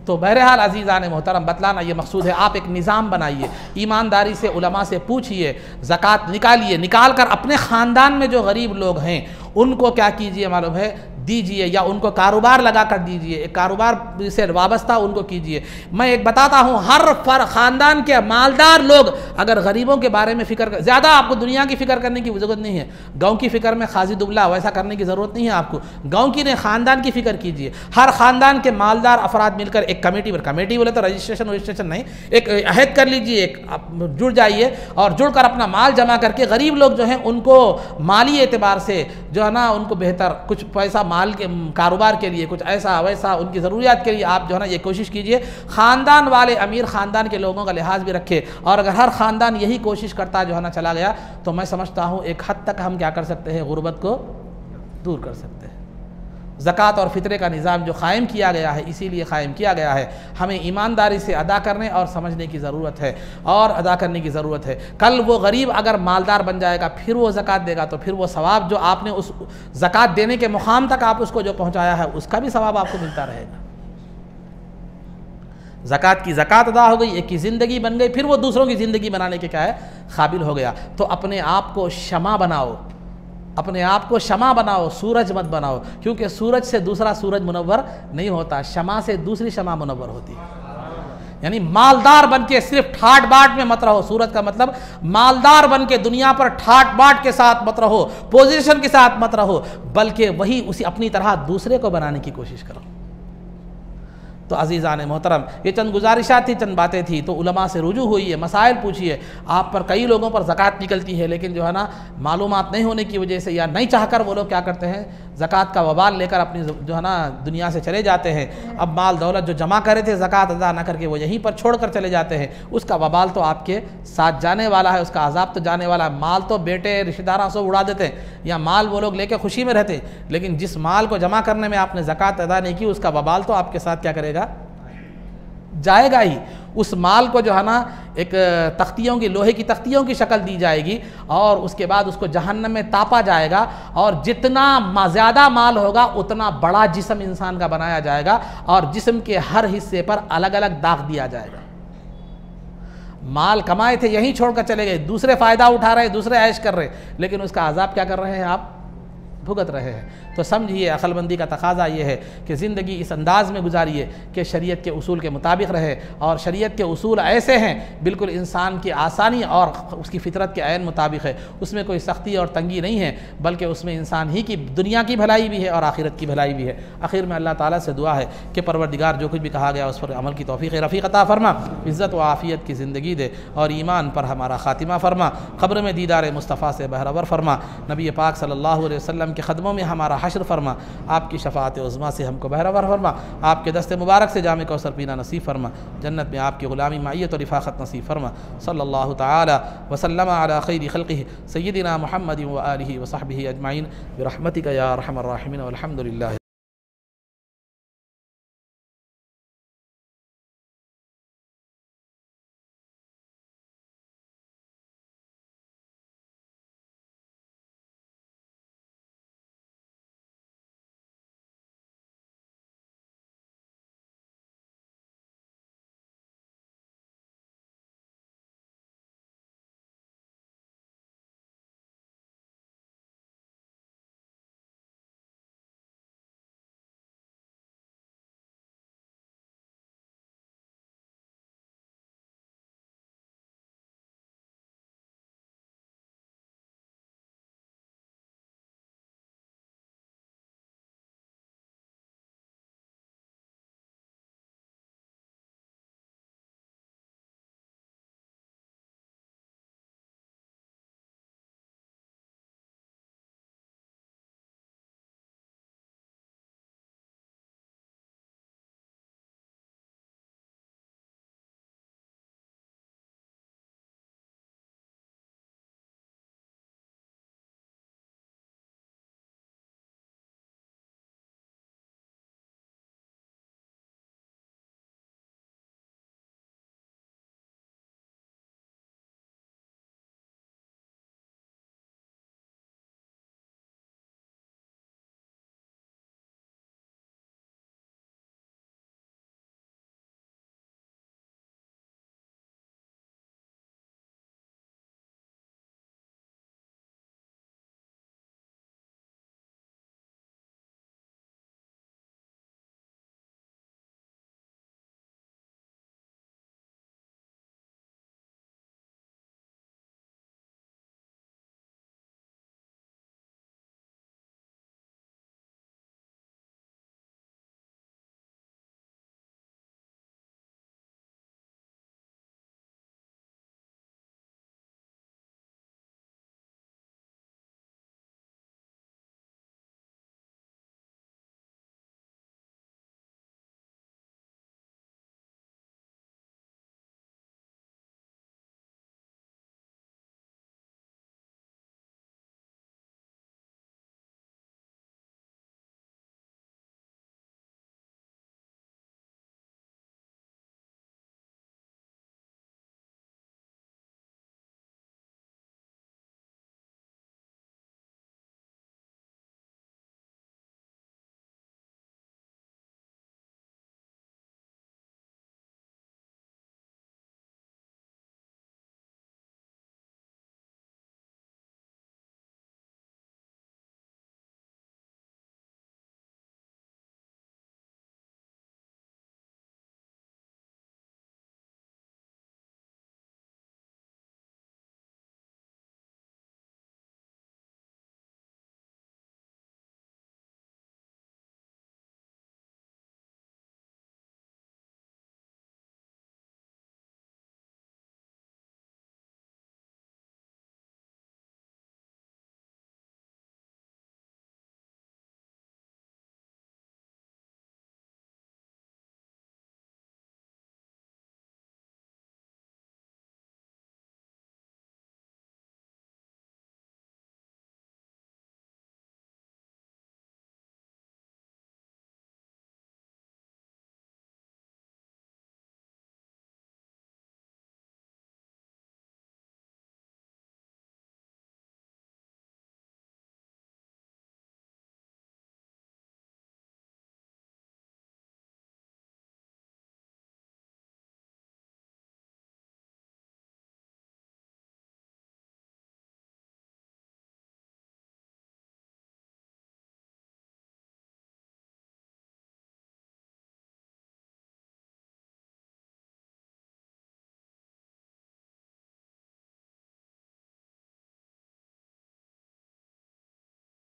तो बहरहाल अजीज़ान मोहतरम, बतलाना ये मकसूद है, आप एक निज़ाम बनाइए, ईमानदारी से उलमा से पूछिए, ज़कात निकालिए, निकाल कर अपने ख़ानदान में जो गरीब लोग हैं उनको क्या कीजिए मालूम है, दीजिए, या उनको कारोबार लगा कर दीजिए, एक कारोबार से वाबस्ता उनको कीजिए। मैं एक बताता हूँ, हर ख़ानदान के मालदार लोग अगर गरीबों के बारे में फ़िक्र कर, ज़्यादा आपको दुनिया की फ़िक्र करने की ज़रूरत नहीं है, गाँव की फ़िक्र में खाजी दुबला वैसा करने की ज़रूरत नहीं है आपको। गाँव की नहीं, ख़ानदान की फ़िक्र कीजिए। हर ख़ानदान के मालदार अफराद मिलकर एक कमेटी बोले तो रजिस्ट्रेशन नहीं, एक अहद कर लीजिए, एक जुड़ जाइए, और जुड़कर अपना माल जमा करके गरीब लोग जो हैं उनको माली एतबार से जो है ना उनको बेहतर कुछ पैसा माल के कारोबार के लिए, कुछ ऐसा वैसा उनकी ज़रूरियात के लिए आप जो है ना ये कोशिश कीजिए। ख़ानदान वाले अमीर ख़ानदान के लोगों का लिहाज भी रखे, और अगर हर ख़ानदान यही कोशिश करता जो है ना चला गया, तो मैं समझता हूँ एक हद तक हम क्या कर सकते हैं, गुर्बत को दूर कर सकते हैं। ज़कात और फ़ितरे का निज़ाम जो क़ायम किया गया है, इसीलिए क़ायम किया गया है, हमें ईमानदारी से अदा करने और समझने की ज़रूरत है, और अदा करने की ज़रूरत है। कल वो गरीब अगर मालदार बन जाएगा, फिर वो ज़कात देगा, तो फिर वो सवाब जो आपने उस ज़कात देने के मुक़ाम तक आप उसको जो पहुँचाया है, उसका भी सवाब आपको मिलता रहेगा। ज़कात की ज़कात अदा हो गई, एक की ज़िंदगी बन गई, फिर वो दूसरों की ज़िंदगी बनाने के क्या है, काबिल हो गया। तो अपने आप को शमा बनाओ, अपने आप को शमा बनाओ, सूरज मत बनाओ, क्योंकि सूरज से दूसरा सूरज मुनव्वर नहीं होता, शमा से दूसरी शमा मुनव्वर होती है। यानी मालदार बन के सिर्फ ठाट बाट में मत रहो, सूरज का मतलब मालदार बन के दुनिया पर ठाट बाट के साथ मत रहो, पोजीशन के साथ मत रहो, बल्कि वही उसी अपनी तरह दूसरे को बनाने की कोशिश करो। तो अज़ीज़ान मोहतरम, ये चंद गुजारिशात थी, चंद बातें थी, तो उलमा से रुजू हुई है, मसाइल पूछिए। आप पर कई लोगों पर ज़कात निकलती है, लेकिन जो है ना मालूमात नहीं होने की वजह से या नहीं चाहकर वो लोग क्या करते हैं, ज़कात का वबाल लेकर अपनी जो है ना दुनिया से चले जाते हैं। अब माल दौलत जो जमा करे थे ज़कात अदा ना करके वो यहीं पर छोड़ कर चले जाते हैं, उसका वबाल तो आपके साथ जाने वाला है, उसका अजाब तो जाने वाला है। माल तो बेटे रिश्तेदारों से उड़ा देते हैं, या माल वो लोग लेके खुशी में रहते, लेकिन जिस माल को जमा करने में आपने ज़कात अदा नहीं की, उसका वबाल तो आपके साथ क्या करेगा, जाएगा ही। उस माल को जो है ना एक तख्तियों की, लोहे की तख्तियों की शक्ल दी जाएगी, और उसके बाद उसको जहन्नम में तापा जाएगा, और जितना ज़्यादा माल होगा उतना बड़ा जिस्म इंसान का बनाया जाएगा, और जिस्म के हर हिस्से पर अलग अलग दाग दिया जाएगा। माल कमाए थे यहीं छोड़कर चले गए, दूसरे फ़ायदा उठा रहे, दूसरे ऐश कर रहे, लेकिन उसका अजाब क्या कर रहे हैं आप, भुगत रहे हैं। तो समझिए अक़लमंदी का तकाज़ा ये है कि ज़िंदगी इस अंदाज़ में गुजारिए कि शरीयत के उसूल के मुताबिक रहे, और शरीयत के उसूल ऐसे हैं बिल्कुल इंसान की आसानी और उसकी फ़ितरत के ऐन मुताबिक है, उसमें कोई सख्ती और तंगी नहीं है, बल्कि उसमें इंसान ही की दुनिया की भलाई भी है और आखिरत की भलाई भी है। आखिर में अल्लाह ताला से दुआ है कि परवरदिगार जो कुछ भी कहा गया उस पर अमल की तौफ़ीक़ रफ़ीक़ अता फ़रमा, इज़्ज़त व आफ़ियत की ज़िंदगी दे और ईमान पर हमारा ख़ातिमा फ़रमा, क़ब्र में दीदार मुस्तफ़ा से बहरवर फ़रमा, नबी पाक सल्लल्लाहु अलैहि वसल्लम के क़दमों में हमारा हश्र फ़रमा, आपकी शफ़ाअत उज़्मा से हमको बहरवर फ़रमा, आपके दस्ते मुबारक से जामे कौसर पीना नसीब फ़रमा, जन्नत में आपकी ग़ुलामी माइयत और रिफ़ाक़त नसीब फ़रमा। सल्लल्लाहु तआला वसल्लम अला खैरि ख़ल्क़िहि सय्यिदिना मुहम्मदिन व आलिहि व सहबिहि अजमाइन बिरहमतिका या अरहमर राहिमीन वल्हम्दुलिल्लाह।